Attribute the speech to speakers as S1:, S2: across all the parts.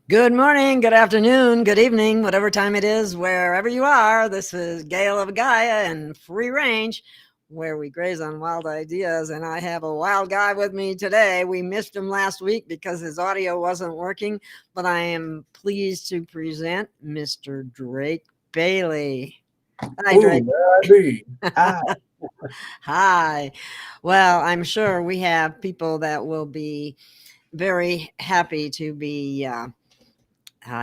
S1: Good morning, good afternoon, good evening, whatever time it is, wherever you are. This is Gail of Gaia and Free Range, where we graze on wild ideas. And I have a wild guy with me today. We missed him last week because his audio wasn't working, but I am pleased to present Mr. Drake Bailey. Hi,
S2: Ooh,
S1: Drake.
S2: there I be. Hi.
S1: Hi. Well, I'm sure we have people that will be very happy to be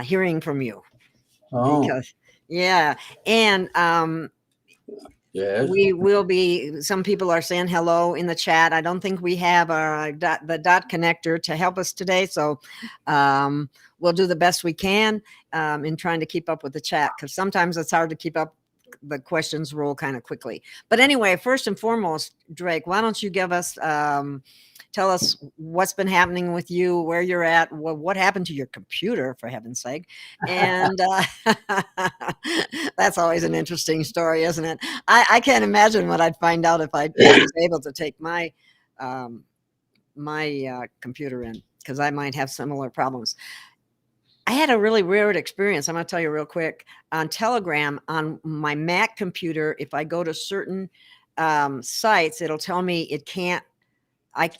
S1: hearing from you
S2: Oh,
S1: because yeah, and
S2: yes.
S1: we will be, some people are saying hello in the chat. I don't think we have our the dot connector to help us today, so we'll do the best we can in trying to keep up with the chat, because sometimes it's hard to keep up. The questions roll kind of quickly, but anyway, first and foremost, Drake, why don't you give us tell us what's been happening with you, where you're at, what happened to your computer, for heaven's sake. And that's always an interesting story, isn't it? I can't imagine what I'd find out if I was able to take um, my computer in, because I might have similar problems. I had a really weird experience. I'm going to tell you real quick. On Telegram, on my Mac computer, if I go to certain sites, it'll tell me it can't. I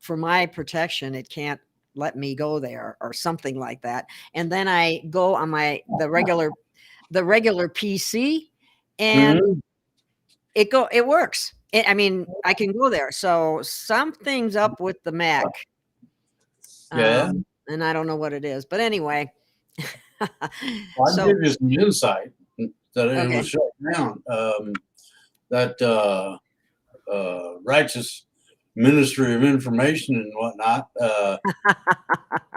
S1: For my protection, it can't let me go there or something like that. And then I go on the regular PC, and
S2: Mhm.
S1: it works. I mean, I can go there. So something's up with the Mac,
S2: Yeah.
S1: and I don't know what it is. But anyway,
S2: Well, I can
S1: so
S2: give you some insight that it was
S1: okay.
S2: shut down. That righteous Ministry of Information and whatnot.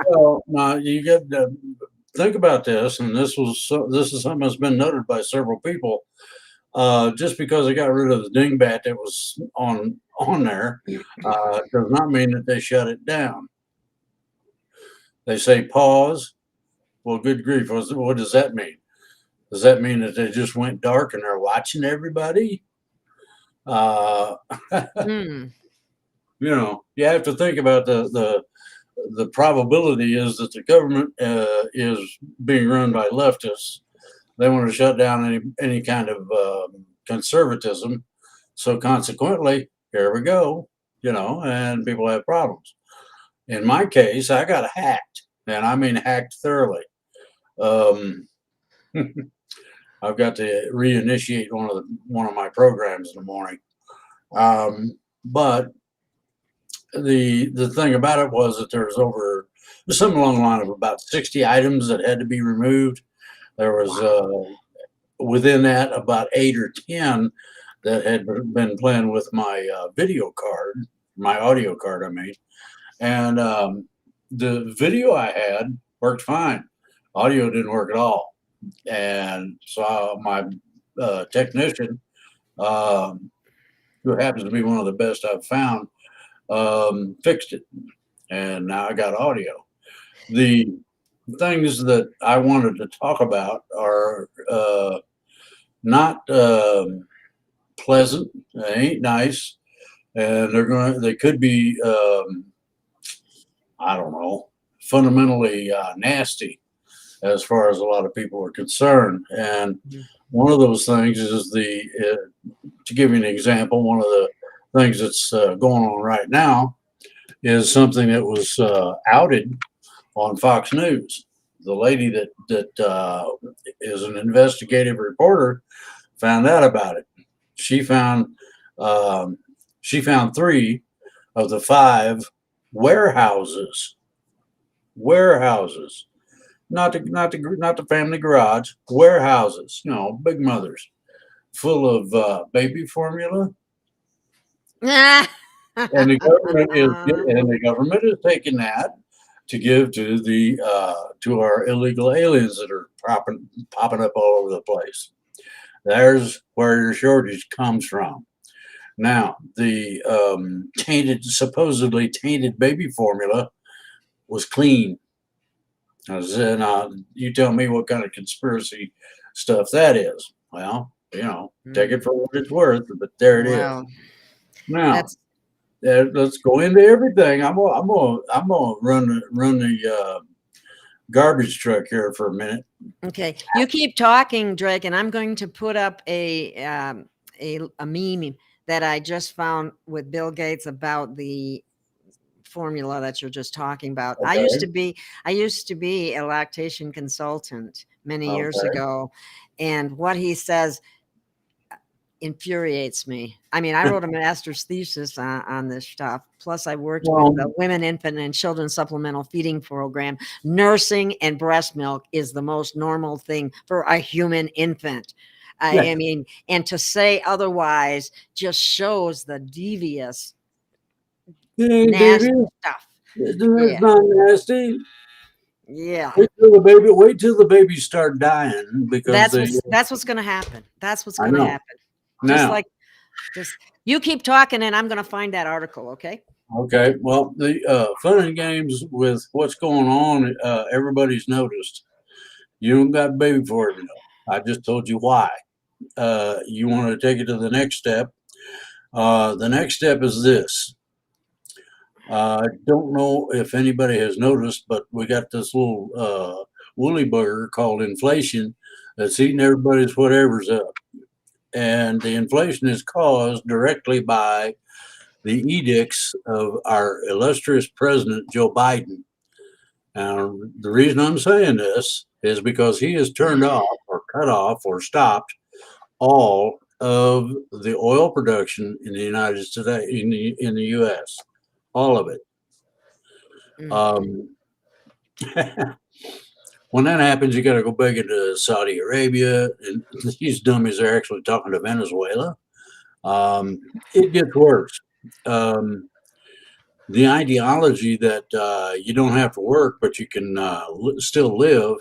S2: Well, now you get to think about this, and this is something that's been noted by several people. Just because they got rid of the dingbat that was on there does not mean that they shut it down. They say pause. Well, good grief, what does that mean? Does that mean that they just went dark and they're watching everybody? Uh,
S1: Hmm.
S2: you have to think about the probability is that the government is being run by leftists. They want to shut down any kind of conservatism. So consequently, here we go, and people have problems. In my case, I got hacked, and I mean hacked thoroughly. Um, I've got to reinitiate one of my programs in the morning. But the thing about it was that there's something along the line of about 60 items that had to be removed. There was
S1: Wow.
S2: within that about 8 or 10 that had been playing with my video card, my audio card, I mean, and the video I had worked fine. Audio didn't work at all, and so my technician, um, who happens to be one of the best I've found, fixed it, and now I got audio. The things that I wanted to talk about are not pleasant. They ain't nice, and they could be I don't know, fundamentally nasty as far as a lot of people are concerned. And
S1: Mhm.
S2: one of those things is to give you an example, one of the things that's going on right now is something that was outed on Fox News. The lady that is an investigative reporter found out about it. She found um, she found three of the five warehouses, warehouses, not the family garage, warehouses. Big mothers full of baby formula, and the government is taking that to give to our illegal aliens that are popping up all over the place. There's where your shortage comes from. Now, the supposedly tainted baby formula was clean. I said, now, you tell me what kind of conspiracy stuff that is. Well, take it
S1: Mm.
S2: for what it's worth, but there it is.
S1: Well,
S2: Now,
S1: that's
S2: let's go into everything. I'm gonna run the garbage truck here for a minute.
S1: Okay, you keep talking, Drake, and I'm going to put up a meme that I just found with Bill Gates about the formula that you're just talking about.
S2: Okay.
S1: I used to be a lactation consultant many years
S2: Okay.
S1: ago, and what he says infuriates me. I mean, I wrote a master's thesis on this stuff. Plus, I worked with
S2: Well,
S1: the Women, Infant, and Children Supplemental Feeding Program. Nursing and breast milk is the most normal thing for a human infant.
S2: yeah.
S1: I mean, and to say otherwise just shows the devious,
S2: Hey, baby,
S1: nasty stuff.
S2: it's
S1: Yeah,
S2: not nasty.
S1: yeah.
S2: Wait till the babies start dying because they.
S1: That's what's going to happen. That's what's
S2: I
S1: going to
S2: know.
S1: happen. Just
S2: Now,
S1: like just you keep talking, and I'm going to find that article. Okay.
S2: okay. Well, the fun and games with what's going on, everybody's noticed. You don't got baby formula. I just told you why. You want to take it to the next step. The next step is this. I don't know if anybody has noticed, but we got this little woolly bugger called inflation that's eating everybody's whatever's up. And the inflation is caused directly by the edicts of our illustrious president, Joe Biden. Now, the reason I'm saying this is because he has turned off or cut off or stopped all of the oil production in the United States, in the U.S., all of it.
S1: Mm.
S2: Um, when that happens, you got to go back into Saudi Arabia, and these dummies are actually talking to Venezuela. It gets worse. Um, the ideology that you don't have to work, but you can still live,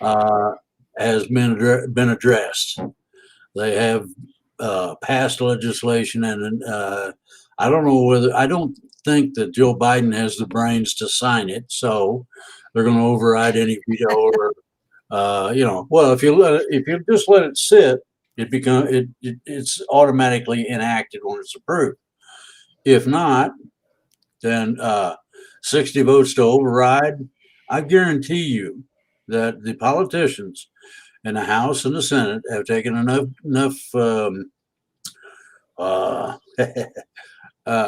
S2: uh, has been addressed. They have passed legislation, and I don't think that Joe Biden has the brains to sign it, so they're going to override any veto or well, if you just let it sit, it's automatically enacted when it's approved. If not, then 60 votes to override. I guarantee you that the politicians in the House and the Senate have taken enough uh,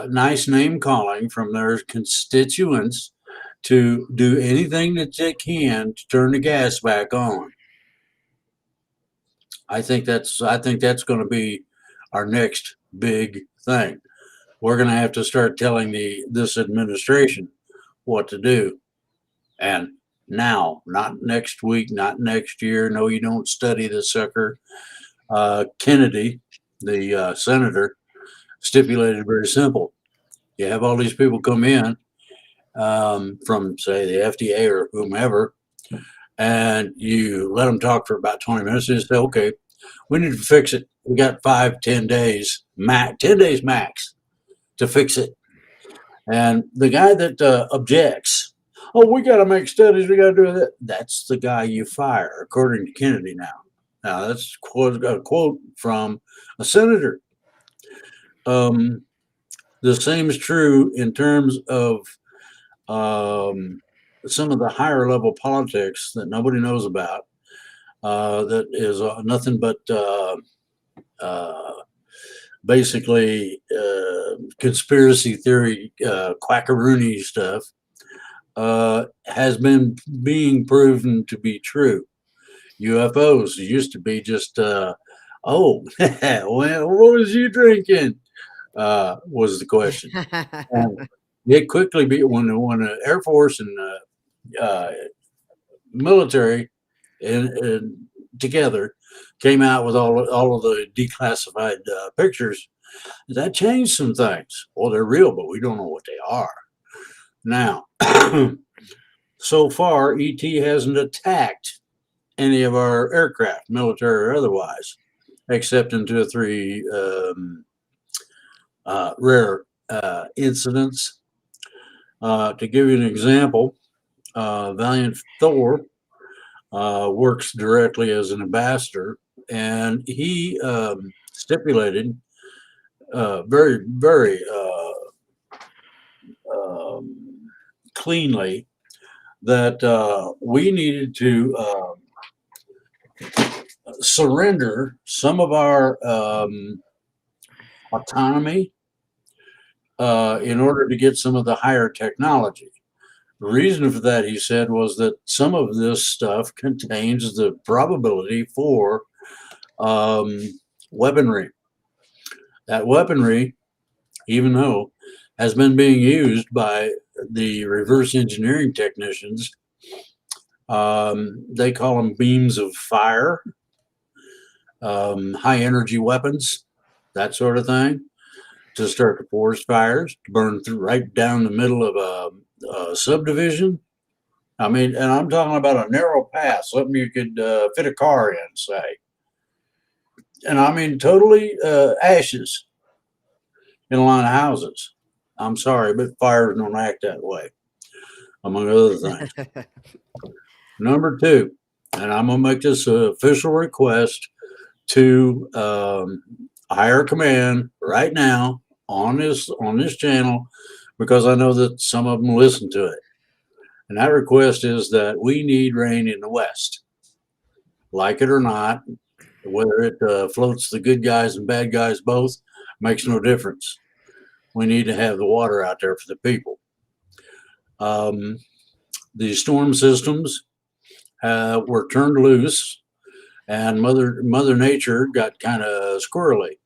S2: nice name calling from their constituents to do anything that they can to turn the gas back on. I think that's going to be our next big thing. We're going to have to start telling the this administration what to do, and now, not next week, not next year. No, you don't study the sucker. Kennedy, the senator, stipulated very simple. You have all these people come in from, say, the FDA or whomever, and you let them talk for about 20 minutes and you say, okay, we need to fix it. We got 5, 10 days, 10 days max to fix it. And the guy that objects, oh, we got to make studies, we got to do that. That's the guy you fire, according to Kennedy now. Now, that's a quote from a senator. Um, the same is true in terms of um, some of the higher level politics that nobody knows about. That is nothing but uh, basically conspiracy theory, quackaroony stuff, has been being proven to be true. UFOs used to be just, oh, well, what was you drinking? Was the question. And it quickly be when the Air Force and military and together came out with all of the declassified pictures. That changed some things. Well, they're real, but we don't know what they are. Now, so far, ET hasn't attacked any of our aircraft, military or otherwise, except in 2 or 3 rare incidents. To give you an example, Valiant Thor works directly as an ambassador, and he stipulated very, very um, cleanly that we needed to surrender some of our autonomy in order to get some of the higher technology. The reason for that, he said, was that some of this stuff contains the probability for um, weaponry. That weaponry, even though has been being used by the reverse engineering technicians, they call them beams of fire, high energy weapons, that sort of thing, to start the forest fires, to burn through right down the middle of a subdivision. I mean, and I'm talking about a narrow path, something you could fit a car in, say. And I mean, totally ashes in a line of houses. I'm sorry, but fires don't act that way, among other things. Number two, and I'm going to make this an official request to higher command right now on this channel, because I know that some of them listen to it. And that request is that we need rain in the West, like it or not. Whether it floats the good guys and bad guys both makes no difference. We need to have the water out there for the people. Um, the storm systems were turned loose, and Mother Nature got kind of squirrely.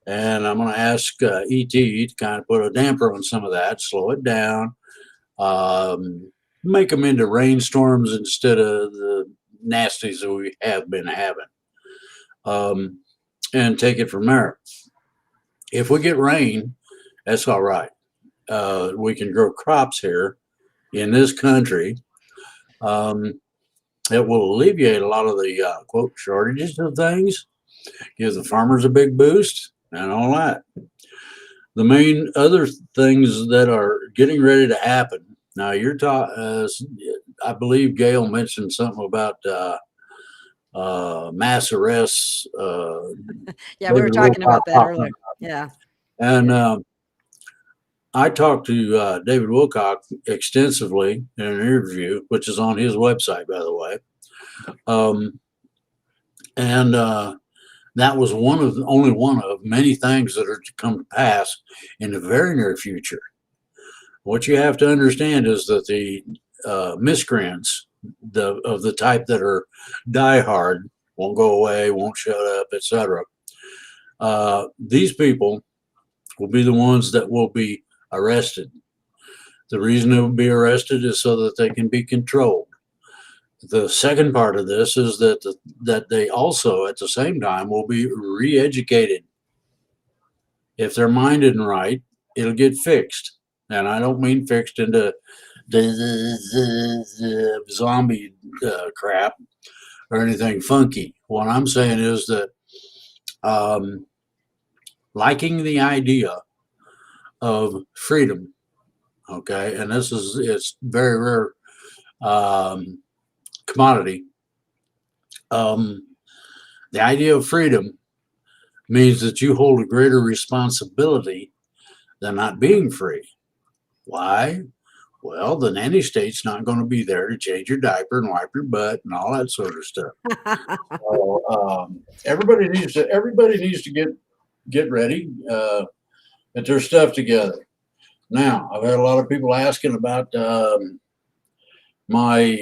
S2: And I'm going to ask ET to kind of put a damper on some of that, slow it down, make them into rainstorms instead of the nasties that we have been having, um, and take it from there. If we get rain, that's all right. We can grow crops here in this country. Um, it will alleviate a lot of the quote shortages of things, give the farmers a big boost, and all that. The main other things that are getting ready to happen now, you're talking. I believe Gail mentioned something about mass arrests.
S1: Yeah, we were
S2: David
S1: talking
S2: Wilcock
S1: about that
S2: talking
S1: earlier.
S2: about,
S1: Yeah.
S2: and
S1: Yeah.
S2: I talked to David Wilcock extensively in an interview, which is on his website, by the way. Um, and that was only one of many things that are to come to pass in the very near future. What you have to understand is that the miscreants, of the type that are diehard, won't go away, won't shut up, etc. These people will be the ones that will be arrested. The reason they will be arrested is so that they can be controlled. The second part of this is that they also, at the same time, will be re-educated. If they're minded and right, it'll get fixed. And I don't mean fixed into the zombie crap or anything funky. What I'm saying is that um, liking the idea of freedom, okay, and it's very rare commodity. Um, the idea of freedom means that you hold a greater responsibility than not being free. Why? Well, the nanny state's not going to be there to change your diaper and wipe your butt and all that sort of stuff. So everybody needs to get ready, get their stuff together. Now, I've had a lot of people asking about my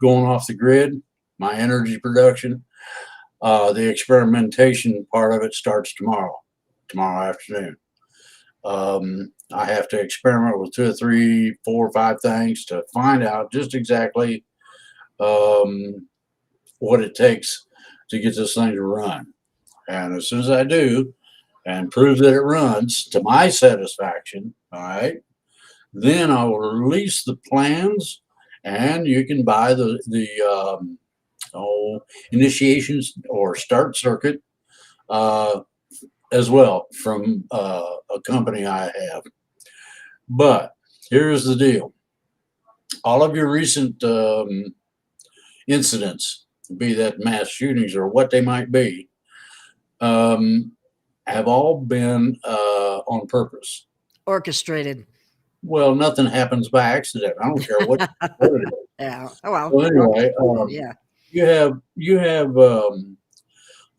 S2: going off the grid, my energy production. The experimentation part of it starts tomorrow afternoon. I have to experiment with 2 or 3, 4 or 5 things to find out just exactly what it takes to get this thing to run. And as soon as I do and prove that it runs to my satisfaction, all right, then I will release the plans, and you can buy the initiations or start circuit uh, as well from a company I have. But here's the deal: all of your recent incidents, be that mass shootings or what they might be, um, have all been on purpose.
S1: Orchestrated.
S2: Well, nothing happens by accident. I don't care what it is.
S1: Yeah. Oh well.
S2: So
S1: Okay.
S2: anyway,
S1: Yeah.
S2: you have a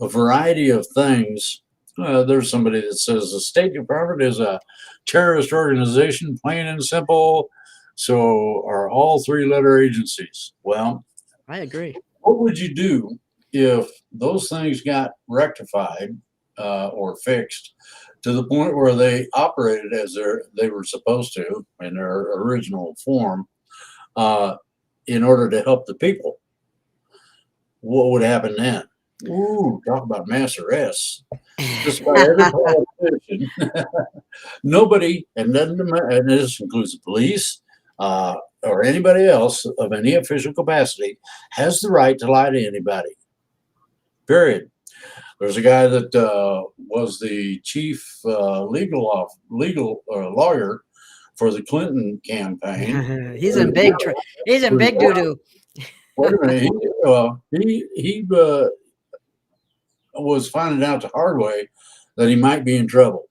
S2: variety of things. There's somebody that says the State Department is a terrorist organization, plain and simple. So are all three-letter agencies. Well,
S1: I agree.
S2: what would you do if those things got rectified or fixed to the point where they operated as they were supposed to in their original form uh, in order to help the people? What would happen then? Ooh, talk about mass arrests. Just about every politician, nobody, and this includes the police uh, or anybody else of any official capacity, has the right to lie to anybody. Period. There's a guy that was the chief legal lawyer for the Clinton campaign.
S1: He's in big. He's in big doo doo.
S2: Wait a minute, he was finding out the hard way that he might be in trouble.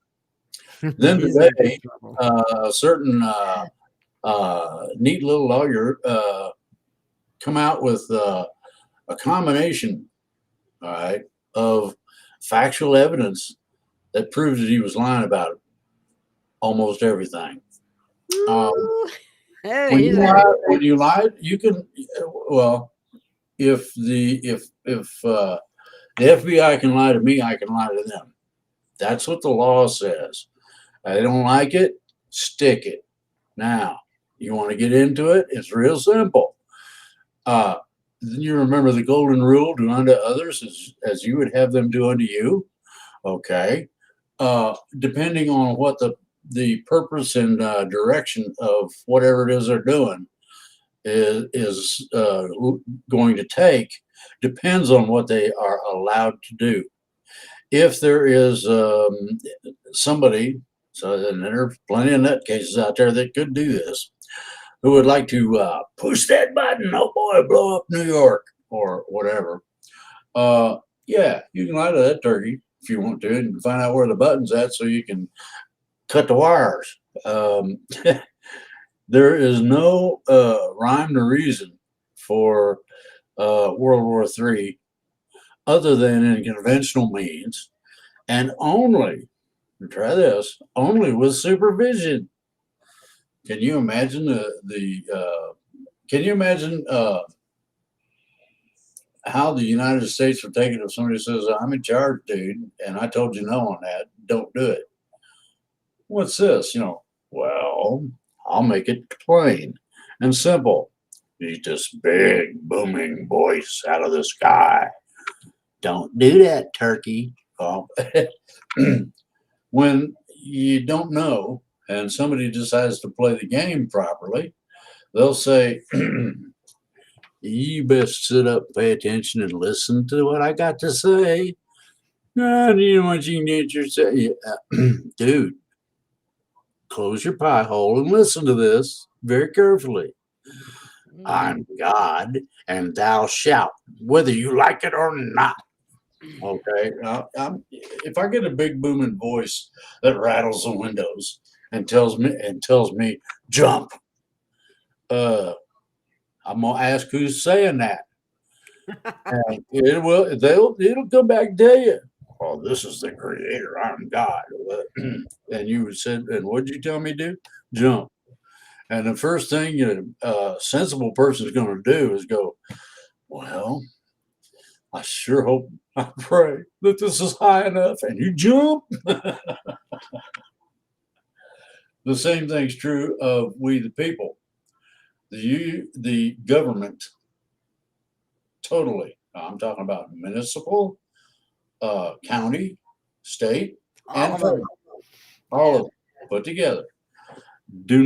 S2: Then
S1: He's in big
S2: today,
S1: trouble.
S2: a certain neat little lawyer come out with a combination, all right, of factual evidence that proves that he was lying about almost everything. Um,
S1: Ooh. Oh, he's a.
S2: when you lie, you can. Well, if the FBI can lie to me, I can lie to them. That's what the law says. I don't like it, stick it. Now, you want to get into it? It's real simple. Uh, you remember the golden rule: do unto others as you would have them do unto you. Okay. Depending on what the purpose and direction of whatever it is they're doing is going to take, depends on what they are allowed to do. If there is somebody, so and there are plenty of nutcases out there that could do this, who would like to push that button, oh boy, blow up New York or whatever. Uh, yeah, you can lie to that turkey if you want to and find out where the button's at so you can cut the wires. There is no rhyme or reason for World War III other than in conventional means, and only, try this, only with supervision. Can you imagine can you imagine how the United States would take it if somebody says, "I'm in charge, dude, and I told you no on that. Don't do it." What's this? Well, I'll make it plain and simple. He's this big booming voice out of the sky. Don't do that, turkey. Well, when you don't know and somebody decides to play the game properly, they'll say, you best sit up, pay attention, and listen to what I got to say. Do you know what you can get yourself? Dude, close your pie hole and listen to this very carefully. I'm God, and thou shalt, whether you like it or not. Okay. If I get a big booming voice that rattles the windows and tells me jump, I'm gonna ask who's saying that, and it'll come back and tell you. Oh, this is the creator. I'm God. And you said, and what did you tell me to do? Jump. And the first thing a sensible person is going to do is go, well, I sure hope, I pray that this is high enough. And you jump. The same thing's true of we the people. The government, totally. I'm talking about municipal, county, state,
S1: All
S2: and
S1: of them.
S2: federal. All of them put together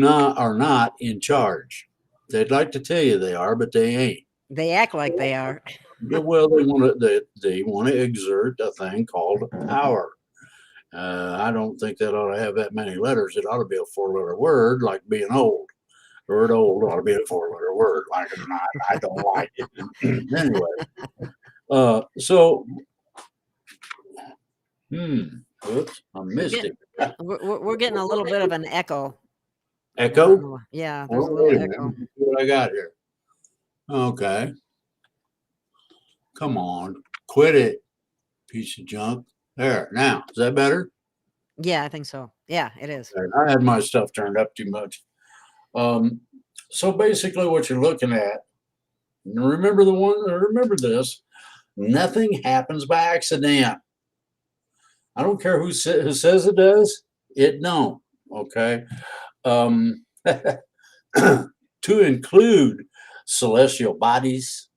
S2: are not in charge. They'd like to tell you they are, but they ain't.
S1: They act like they are.
S2: Yeah, well, they want to exert a thing called power. I don't think that ought to have that many letters. It ought to be a four-letter word, like being old. The word old ought to be a four-letter word. Like it or not, I don't like it. Anyway, so, oops, I
S1: We're
S2: missed
S1: getting
S2: it.
S1: we're getting a little bit of an echo. I don't
S2: Echo?
S1: know. Yeah, there's a
S2: Well,
S1: little
S2: wait a minute.
S1: echo.
S2: Let me see what I got here. Okay. Come on. Quit it, piece of junk. There. Now, is that better?
S1: Yeah, I think so. Yeah, it is.
S2: There. I had my stuff turned up too much. Um, so basically, what you're looking at, remember this, nothing happens by accident. I don't care who says it does, it don't. Okay. Um, to include celestial bodies,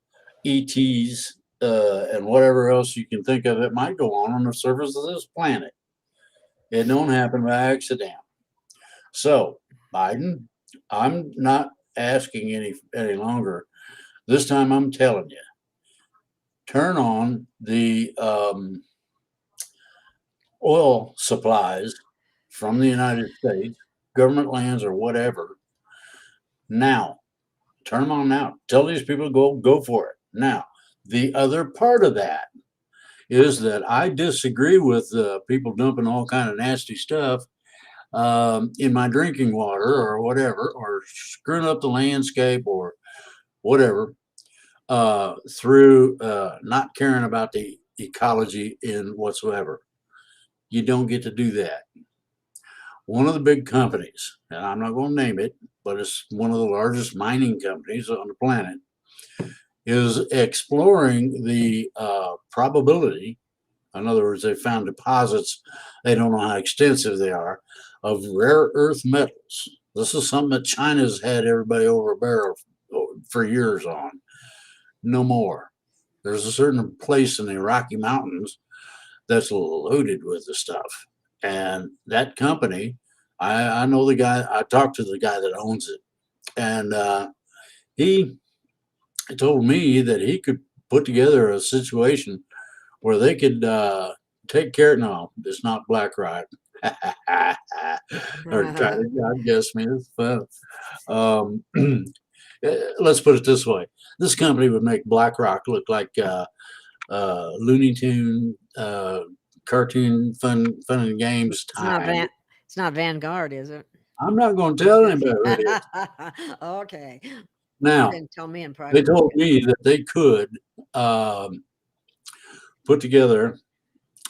S2: ETs, and whatever else you can think of that might go on the surface of this planet. It don't happen by accident. So, Biden, I'm not asking any longer. This time, I'm telling you, turn on the oil supplies from the United States, government lands or whatever. Now, turn them on now. Tell these people to go for it now. The other part of that is that I disagree with people dumping all kind of nasty stuff in my drinking water or whatever, or screwing up the landscape or whatever through not caring about the ecology in whatsoever. You don't get to do that. One of the big companies, and I'm not going to name it, but it's one of the largest mining companies on the planet, is exploring the probability. In other words, they found deposits, they don't know how extensive they are, of rare earth metals. This is something that China's had everybody over a barrel for years on. No more. There's a certain place in the Rocky Mountains that's loaded with the stuff. And that company, I know the guy, I talked to the guy that owns it. And he told me that he could put together a situation where they could take care. No, it's not BlackRock. Or try to outguess me. It's fun. Um, let's put it this way: this company would make BlackRock look like Looney Tune cartoon fun and games
S1: It's not
S2: time.
S1: It's not Vanguard, is it?
S2: I'm not going to tell anybody who it is.
S1: Okay. You
S2: Now,
S1: didn't tell me in
S2: they
S1: private.
S2: told me that they could um, put together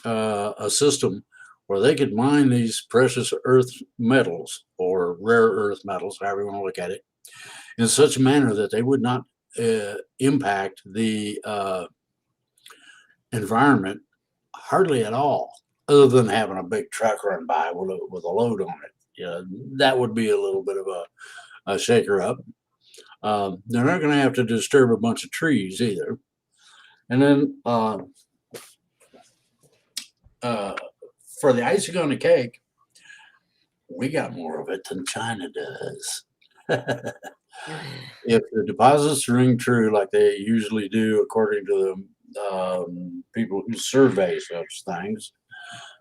S2: a system where they could mine these precious earth metals or rare earth metals, however you want to look at it, in such a manner that they would not impact the environment hardly at all, other than having a big truck run by with a load on it. Yeah, that would be a little bit of a shaker up. They're not going to have to disturb a bunch of trees either. And then uh, for the icing on the cake, we got more of it than China does. If the deposits ring true like they usually do, according to the people who survey such things,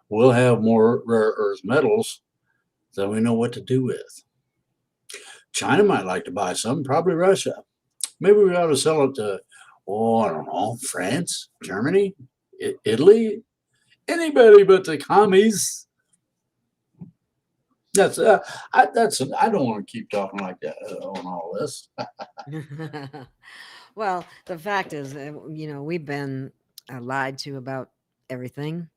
S2: we'll have more rare earth metals than we know what to do with. China might like to buy some, probably Russia. Maybe we ought to sell it to, oh, I don't know, France, Germany, Italy, anybody but the commies. I don't want to keep talking like that on all this.
S1: Well, the fact is, we've been lied to about everything.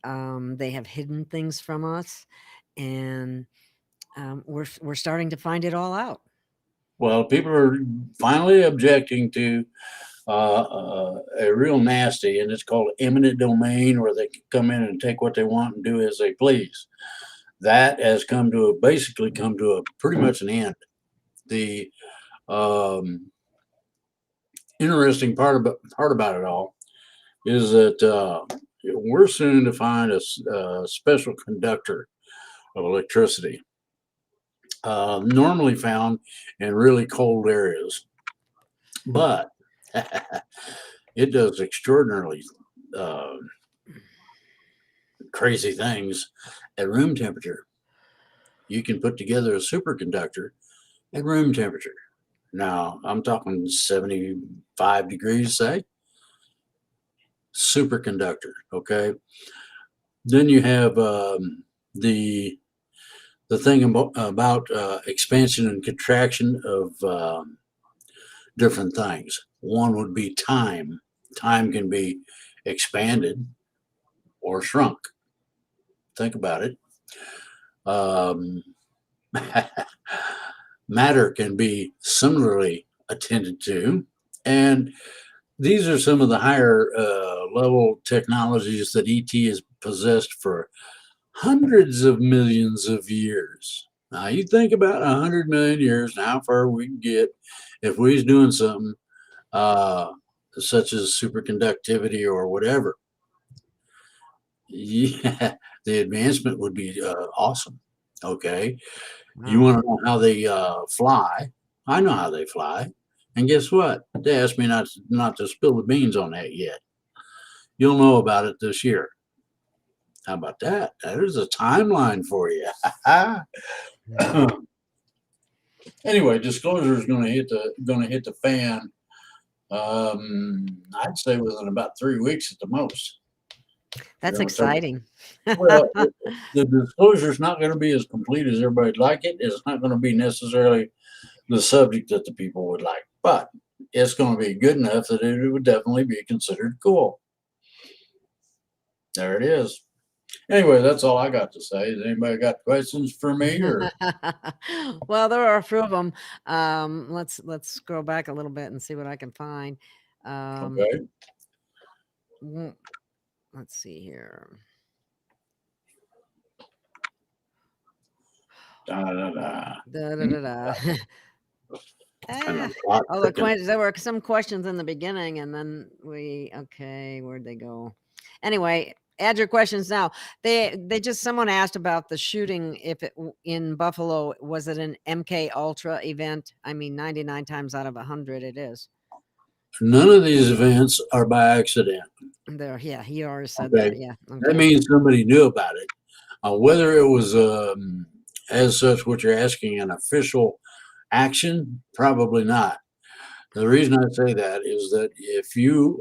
S1: They have hidden things from us, and we're starting to find it all out.
S2: Well, people are finally objecting to a real nasty, and it's called eminent domain, where they can come in and take what they want and do as they please. That has basically come to a pretty much an end. The um, interesting part about it all is that we're soon to find a special conductor of electricity, normally found in really cold areas, but it does extraordinarily uh, crazy things at room temperature. You can put together a superconductor at room temperature. Now, I'm talking 75 degrees, say, superconductor. Okay. Then you have the the thing about expansion and contraction of different things. One would be time. Time can be expanded or shrunk. Think about it. Um, matter can be similarly attended to. And these are some of the higher level technologies that ET has possessed for hundreds of millions of years. Now, you think about 100 million years and how far we can get if we was doing something uh, such as superconductivity or whatever. Yeah, the advancement would be awesome. Okay. You
S1: Wow.
S2: want to know how they fly? I know how they fly. And guess what? They asked me not to spill the beans on that yet. You'll know about it this year. How about that? That is a timeline for you.
S1: Mhm.
S2: Anyway, disclosure is going to hit the fan. I'd say within about 3 weeks at the most. They're
S1: That's
S2: going to start.
S1: exciting.
S2: Well, the disclosure is not going to be as complete as everybody'd like it. It's not going to be necessarily the subject that the people would like, but it's going to be good enough that it would definitely be considered cool. There it is. Anyway, that's all I got to say. Has anybody got questions for me or
S1: Well, there are a few of them. Let's scroll back a little bit and see what I can find. Um,
S2: okay?
S1: mm, let's see here.
S2: Da, da, da.
S1: Da, da, da, da.
S2: And
S1: Ah,
S2: the clock
S1: oh,
S2: ticking.
S1: there were some questions in the beginning, and then okay, where'd they go? Anyway, add your questions now. They just someone asked about the shooting. If in Buffalo, was it an MK Ultra event? I mean, 99 times out of 100, it is.
S2: None of these events are by accident.
S1: There, yeah, he already said
S2: Okay,
S1: that. Yeah,
S2: that
S1: okay.
S2: means somebody knew about it. Whether it was as such what you're asking an official action, probably not. The reason I say that is that if you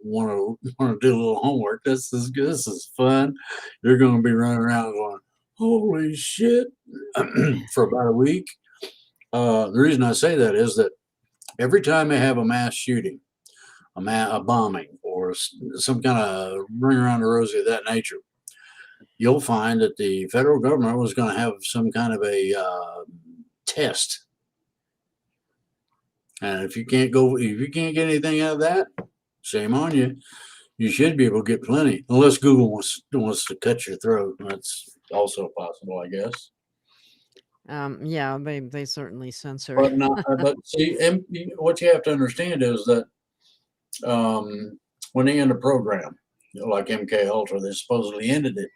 S2: want to do a little homework, this is fun. You're going to be running around going, "Holy shit!" for about a week. The reason I say that is that every time they have a mass shooting, a bombing, or some kind of ring around the rosy of that nature, you'll find that the federal government was going to have some kind of a test. And if you can't get anything out of that, shame on you. You should be able to get plenty, unless Google wants to cut your throat. That's also possible, I guess.
S1: Yeah, they certainly censor.
S2: But not. But see, what you have to understand is that when they end a program, like MK Ultra, they supposedly ended it.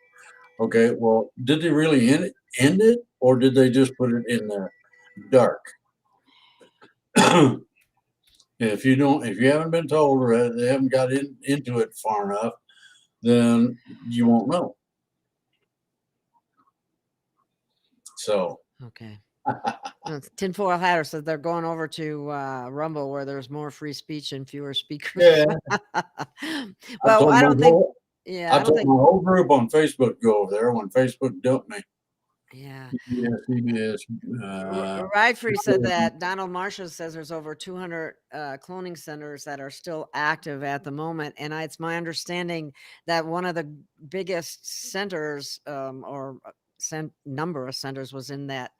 S2: Okay, well, did they really end it, or did they just put it in the dark? If you haven't been told or they haven't got into it far enough, then you won't know. So,
S1: Okay. Tinfoil Hatter says they're going over to Rumble where there's more free speech and fewer speakers.
S2: yeah, I
S1: Well,
S2: told
S1: I
S2: my
S1: don't think.
S2: whole
S1: Yeah,
S2: I
S1: I don't
S2: told
S1: think.
S2: my whole group on Facebook to go over there when Facebook dumped me.
S1: Yeah.
S2: CBS, CBS.
S1: Ride Free said that Donald Marshall says there's over 200 cloning centers that are still active at the moment, and it's my understanding that one of the biggest centers, or number of centers, was in that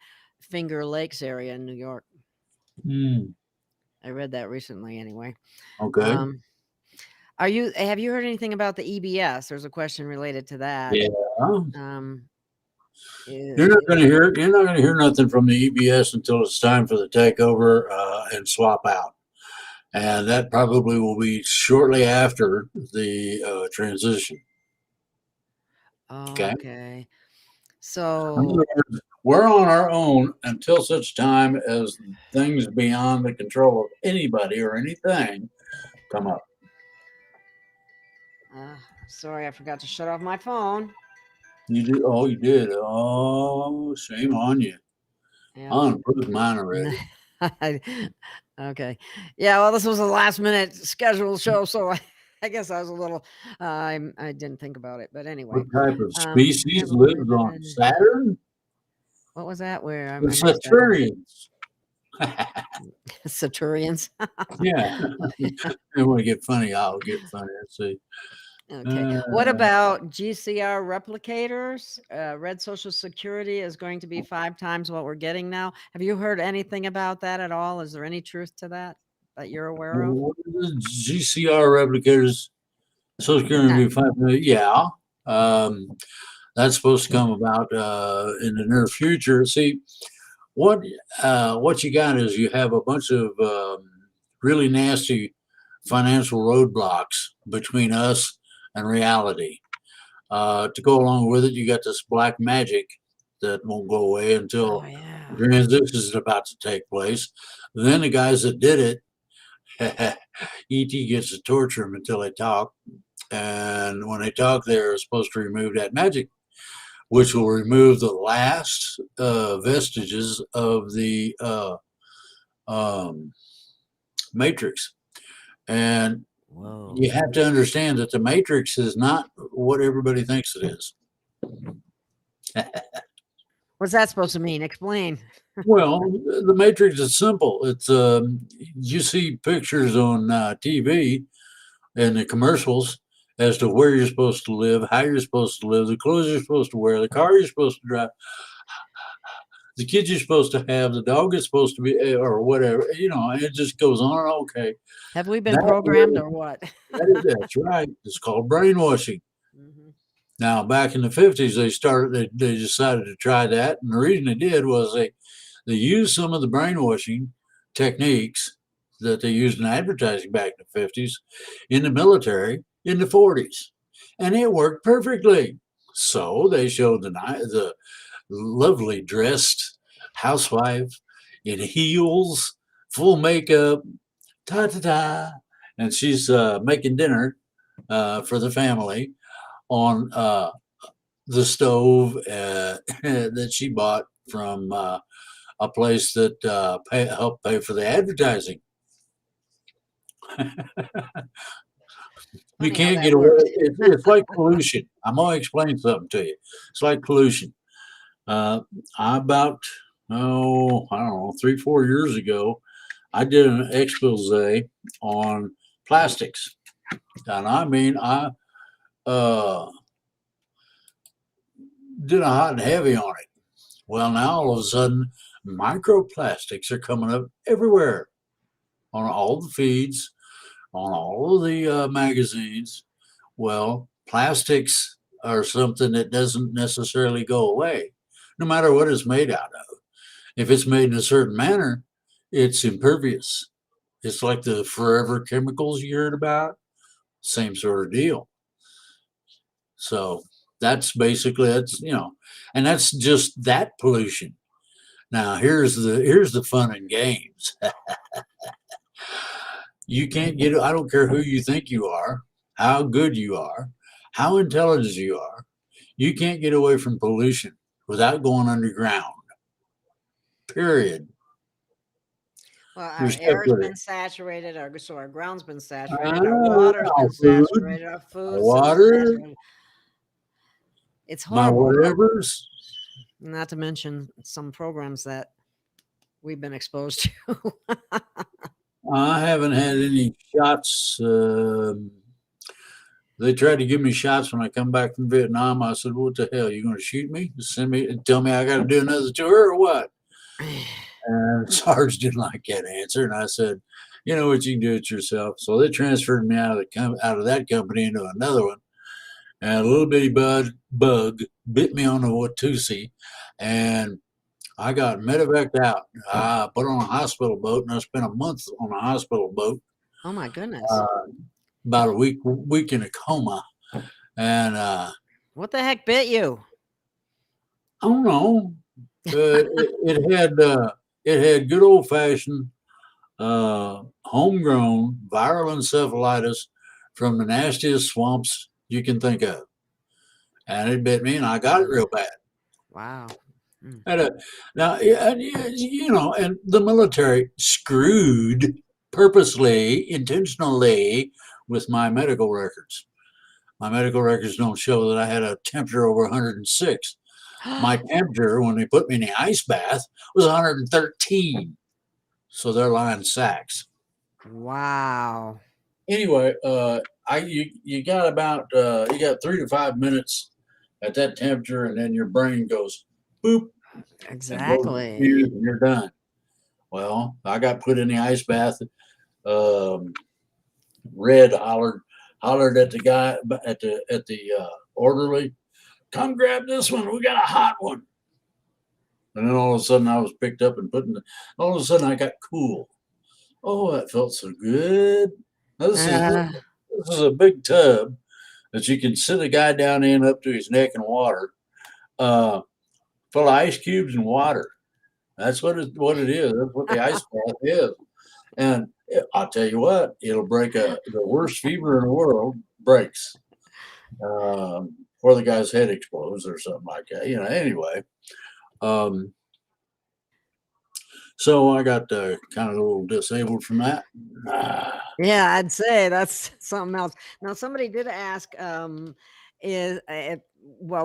S1: Finger Lakes area in New York.
S2: Hmm,
S1: I read that recently, anyway.
S2: okay.
S1: Um, have you heard anything about the EBS? There's a question related to that.
S2: Yeah.
S1: Um,
S2: You're not
S1: eh,
S2: going to hear. You're not going to hear nothing from the EBS until it's time for the takeover and swap out, and that probably will be shortly after the transition. Okay.
S1: okay.
S2: In
S1: So,
S2: other words, we're on our own until such time as things beyond the control of anybody or anything come up.
S1: sorry, I forgot to shut off my phone.
S2: You did. Oh, you did. Oh, shame on you.
S1: Yeah.
S2: I unplugged mine already.
S1: Okay. Yeah, well, this was a last minute scheduled show, so I guess I was a little I didn't think about it, but
S2: What
S1: anyway.
S2: type of
S1: We have
S2: species
S1: a
S2: lives on
S1: question.
S2: Saturn?
S1: What was that? Where
S2: The
S1: I missed that one.
S2: Saturnians.
S1: Saturians.
S2: Yeah. I want to get funny. I'll get funny. Let's see.
S1: Okay.
S2: Uh,
S1: What about GCR replicators? Red Social Security is going to be 5 times what we're getting now. Have you heard anything about that at all? Is there any truth to that that you're aware of?
S2: what are the GCR replicators? Social Security
S1: Yeah.
S2: will be 5 million. Yeah. Um, that's supposed to come about in the near future. See, what what you got is you have a bunch of really nasty financial roadblocks between us and reality. To go along with it, you got this black magic that won't go away
S1: Oh
S2: until
S1: yeah.
S2: the transition is about to take place. Then the guys that did it, ET gets to torture them until they talk. And when they talk, they're supposed to remove that magic, which will remove the last vestiges of the um, matrix. And
S1: Whoa.
S2: you have to understand that the matrix is not what everybody thinks it is.
S1: What's that supposed to mean? Explain.
S2: Well, the matrix is simple. It's you see pictures on TV and the commercials as to where you're supposed to live, how you're supposed to live, the clothes you're supposed to wear, the car you're supposed to drive, the kids you're supposed to have, the dog is supposed to be, or whatever. You know, and it just goes on. Okay,
S1: Have we been
S2: that
S1: programmed or what?
S2: that's right. It's called brainwashing.
S1: Mhm.
S2: Now, back in the 50s, they decided to try that, and the reason they did was they used some of the brainwashing techniques that they used in advertising back in the 50s in the military in the 40s, and it worked perfectly. So they showed the lovely dressed housewife in heels, full makeup, ta ta ta, and she's making dinner for the family on the stove that she bought from a place that helped pay for the advertising. You
S1: Funny how
S2: can't
S1: that
S2: get away.
S1: works.
S2: It's like pollution. I'm going to explain something to you. It's like pollution. I about, oh, I don't know, 3, 4 years ago, I did an expose on plastics. And I mean, I uh, did a hot and heavy on it. Well, now all of a sudden, microplastics are coming up everywhere on all the feeds, on all of the magazines. Well, plastics are something that doesn't necessarily go away, no matter what it's made out of. If it's made in a certain manner, it's impervious. It's like the forever chemicals you heard about, same sort of deal. So that's basically and that's just that pollution. Now here's the fun and games. You can't get. I don't care who you think you are, how good you are, how intelligent you are. You can't get away from pollution without going underground. Period.
S1: Well,
S2: You're
S1: our
S2: stuck
S1: air's
S2: with
S1: been
S2: it.
S1: saturated, our ground's been saturated, our water's
S2: Our
S1: been
S2: food,
S1: saturated, our
S2: my
S1: food's been
S2: water,
S1: saturated. It's
S2: my
S1: horrible.
S2: whatevers.
S1: Not to mention some programs that we've been exposed to.
S2: I haven't had any shots. They tried to give me shots when I come back from Vietnam. I said, "What the hell? You going to shoot me? Send me? Tell me I got to do another tour or what?" And Sarge didn't like that answer, and I said, "You know what? You can do it yourself." So they transferred me out of that company into another one, and a little bitty bug bit me on the Watusi, and I got medevaced out. I put on a hospital boat, and I spent a month on a hospital boat.
S1: Oh my goodness.
S2: Uh, about a week in a coma, and
S1: What the heck bit you?
S2: I don't know. It had good old fashioned homegrown viral encephalitis from the nastiest swamps you can think of, and it bit me, and I got it real bad.
S1: Wow. Mm.
S2: And, now, yeah, and the military screwed purposely, intentionally with my medical records. My medical records don't show that I had a temperature over 106. My temperature when they put me in the ice bath was 113. So they're lying sacks.
S1: Wow.
S2: Anyway, you got about you got 3 to 5 minutes at that temperature, and then your brain goes boop and blows the
S1: Exactly.
S2: fuse, and you're done. Well, I got put in the ice bath. Um, Red hollered at the guy at the orderly, "Come grab this one. We got a hot one." And then all of a sudden, I was picked up and put in. All of a sudden, I got cool. Oh, that felt so good. Now,
S1: Uh,
S2: this is a big tub that you can sit a guy down in up to his neck in water, uh, full of ice cubes and water. That's what it is. That's what the ice bath is. And I'll tell you what, it'll break the worst fever in the world breaks before the guy's head explodes or something like that. Anyway, um, so I got kind of a little disabled from that. Ah,
S1: yeah, I'd say that's something else. Now, somebody did ask, well,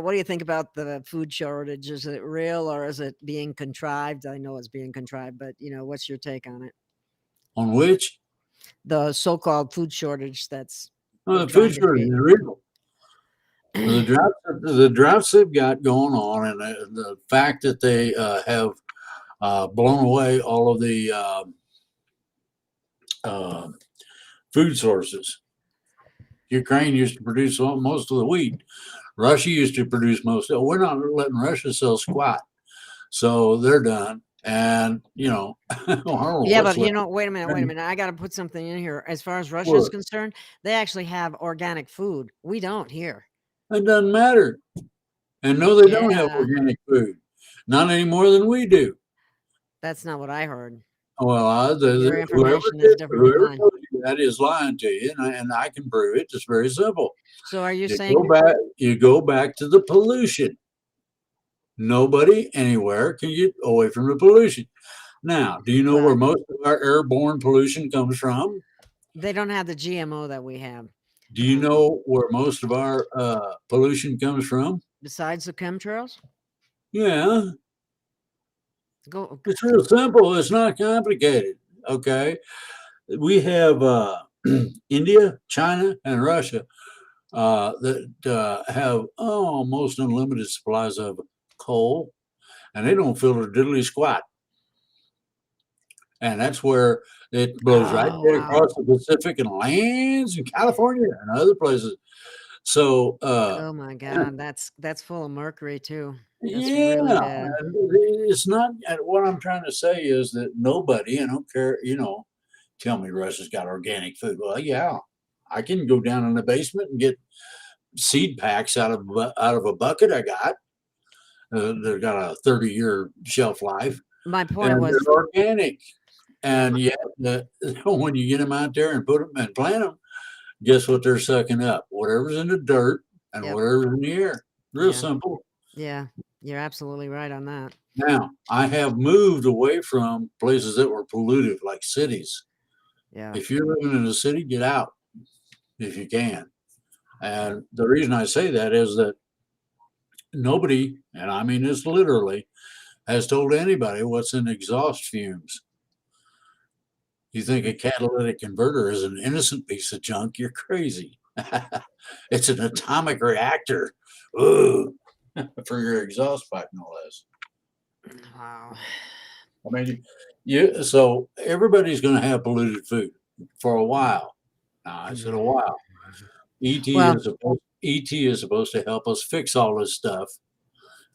S1: what do you think about the food shortage? Is it real or is it being contrived? I know it's being contrived, but what's your take on it?
S2: on which
S1: The so-called food shortage that's they're
S2: the food
S1: trying to
S2: shortage
S1: create.
S2: is real. The droughts they've got going on, and the fact that they have blown away all of the uh, food sources. Ukraine used to produce most of the wheat. Russia used to produce most. We're not letting Russia sell squat, so they're done. And I don't know
S1: Yeah,
S2: what's
S1: but
S2: left.
S1: wait a minute, wait a minute. I got to put something in here. As far as Russia is
S2: What?
S1: concerned, they actually have organic food. We don't here.
S2: It doesn't matter. And no, they don't have
S1: Yeah,
S2: organic food, not any more than we do.
S1: that's not what I heard.
S2: Well,
S1: Your information is different than
S2: whoever
S1: mine.
S2: told you that is lying to you, and I can prove it. It's very simple.
S1: So are you
S2: You go
S1: saying
S2: back. You go back to the pollution. Nobody anywhere can get away from the pollution. Now, do you know where
S1: well,
S2: most of our airborne pollution comes from?
S1: they don't have the GMO that we have.
S2: Do you
S1: Um,
S2: know where most of our pollution comes from?
S1: besides the chemtrails,
S2: Yeah,
S1: go.
S2: it's real simple. It's not complicated. Okay, we have India, China, and Russia that have almost unlimited supplies of coal, and they don't feel a diddly squat. And that's where it blows right
S1: Oh
S2: there
S1: wow.
S2: across the Pacific and lands in California and other places. So,
S1: Oh my God, that's full of mercury too. That's really
S2: yeah,
S1: bad.
S2: and it's not. And what I'm trying to say is that nobody, I don't care, tell me Russia's got organic food. Well, yeah, I can go down in the basement and get seed packs out of a bucket I got. They've got a 30-year shelf life,
S1: My point
S2: and
S1: was,
S2: they're organic.
S1: yeah,
S2: And yet, when you get them out there and put them and plant them, guess what they're sucking up? Whatever's in the dirt and
S1: yep,
S2: whatever's in the air. Real
S1: yeah,
S2: simple.
S1: yeah. You're absolutely right on that.
S2: Now, I have moved away from places that were polluted, like cities.
S1: Yeah.
S2: If you're living in a city, get out if you can. And the reason I say that is that nobody, and I mean this literally, has told anybody what's in exhaust fumes. You think a catalytic converter is an innocent piece of junk? You're crazy. It's an atomic reactor. Ooh, for your exhaust pipe, no less.
S1: Wow.
S2: I mean, so everybody's going to have polluted food for a while. Now, I said a
S1: Mhm.
S2: while.
S1: Well,
S2: ET is supposed to help us fix all this stuff,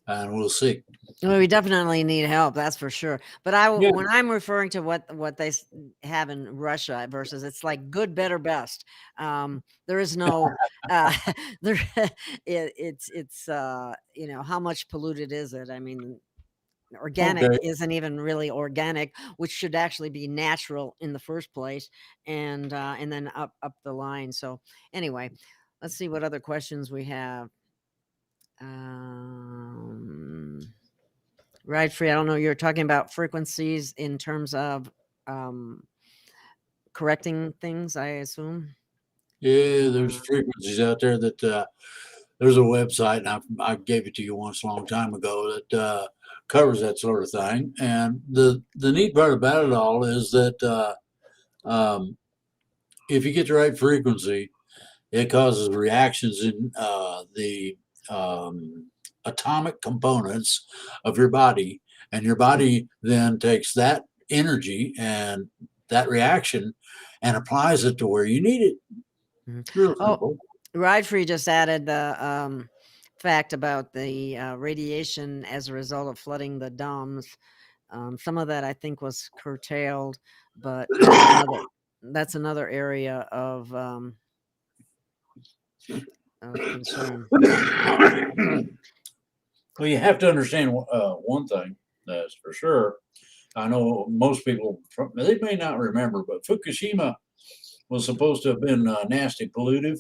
S2: and we'll see.
S1: well, we definitely need help, that's for sure. But
S2: Yeah.
S1: when I'm referring to what they have in Russia versus, it's like good, better, best. There is no, uh, there, how much polluted is it? I mean, organic
S2: Okay.
S1: isn't even really organic, which should actually be natural in the first place, and then up the line. So anyway, let's see what other questions we have. Um, right, free. I don't know. You're talking about frequencies in terms of um, correcting things, I assume.
S2: Yeah, there's
S1: Uh,
S2: frequencies out there that there's a website, and I gave it to you once a long time ago that covers that sort of thing. And the neat part about it all is that um, if you get the right frequency, it causes reactions in the um, atomic components of your body, and your body then takes that energy and that reaction and applies it to where you need it.
S1: Mhm.
S2: It's real
S1: Oh,
S2: simple.
S1: Ride Free just added the fact about the radiation as a result of flooding the domes. Some of that I think was curtailed, but that's another area of concern.
S2: Well, you have to understand one thing, that's for sure. I know most people, they may not remember, but Fukushima was supposed to have been nasty pollutive.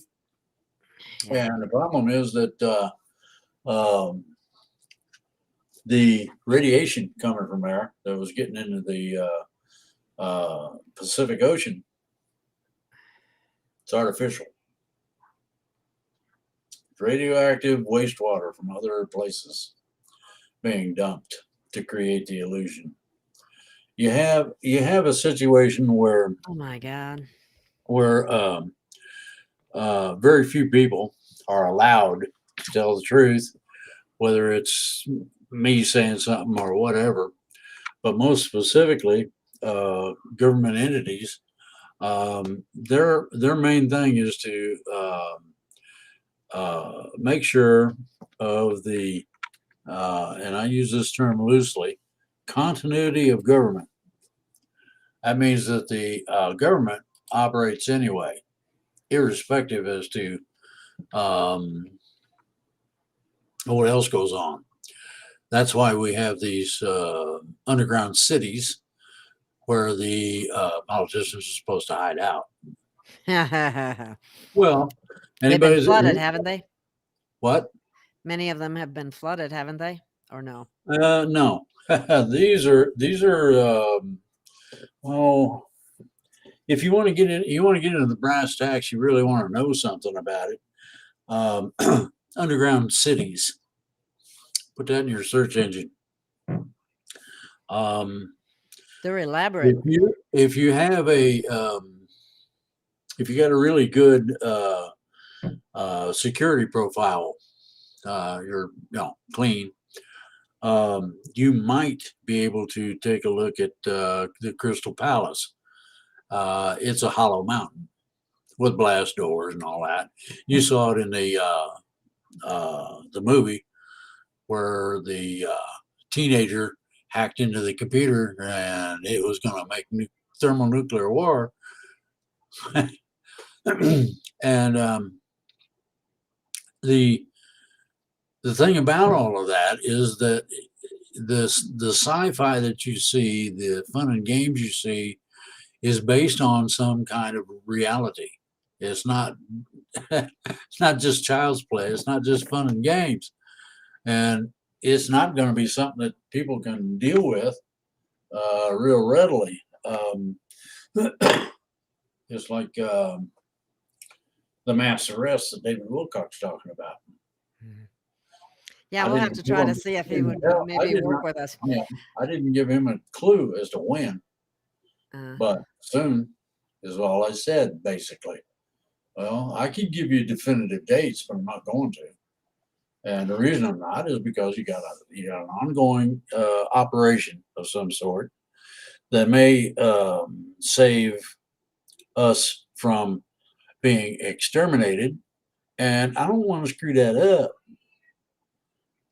S1: Yeah.
S2: And the problem is that um, the radiation coming from there that was getting into the Pacific Ocean, it's artificial. It's radioactive wastewater from other places being dumped to create the illusion. You have a situation where
S1: Oh my God.
S2: where very few people are allowed to tell the truth, whether it's me saying something or whatever. But most specifically, government entities, their main thing is to make sure of the and I use this term loosely, continuity of government. That means that the government operates anyway, irrespective as to um, what else goes on. That's why we have these underground cities where the politicians are supposed to hide out.
S1: They've
S2: Well,
S1: been
S2: anybody's
S1: flooded, haven't they?
S2: what?
S1: Many of them have been flooded, haven't they? Or no?
S2: No, these are oh, if you want to get in, you want to get into the brass tacks. You really want to know something about it. Um, underground cities. Put that in your search engine. Um,
S1: They're elaborate.
S2: if you have a if you got a really good security profile, you're clean. You might be able to take a look at the Crystal Palace. It's a hollow mountain with blast doors and all that. You saw it in the movie where the teenager hacked into the computer and it was going to make thermonuclear war. And the the thing about all of that is that the sci-fi that you see, the fun and games you see, is based on some kind of reality. It's not it's not just child's play. It's not just fun and games, and it's not going to be something that people can deal with real readily. It's like the mass arrest that David Wilcock's talking about.
S1: Mhm. Yeah,
S2: I
S1: we'll have
S2: didn't
S1: to
S2: give
S1: try to
S2: him.
S1: see if
S2: I
S1: he
S2: didn't
S1: would
S2: tell. I
S1: maybe
S2: did
S1: work
S2: not.
S1: with us.
S2: Yeah, I didn't give him a clue as to when,
S1: Uh,
S2: but soon is all I said basically. Well, I could give you definitive dates, but I'm not going to. And the reason I'm not is because you got an ongoing operation of some sort that may save us from being exterminated, and I don't want to screw that up.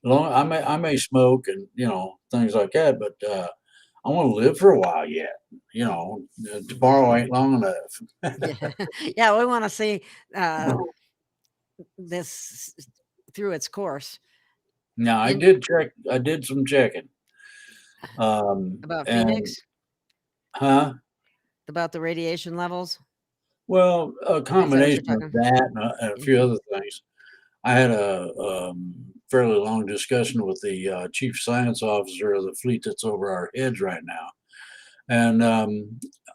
S2: I may smoke and things like that, but I want to live for a while yet. Tomorrow ain't long enough.
S1: yeah, yeah, we want to see uh, this through its course.
S2: Now I
S1: In
S2: did check. I did some checking.
S1: about
S2: And
S1: Phoenix,
S2: huh?
S1: about the radiation levels.
S2: Well, a
S1: Is that what you're
S2: combination of
S1: talking?
S2: that and a few
S1: Mhm.
S2: other things. I had a fairly long discussion with the chief science officer of the fleet that's over our heads right now, and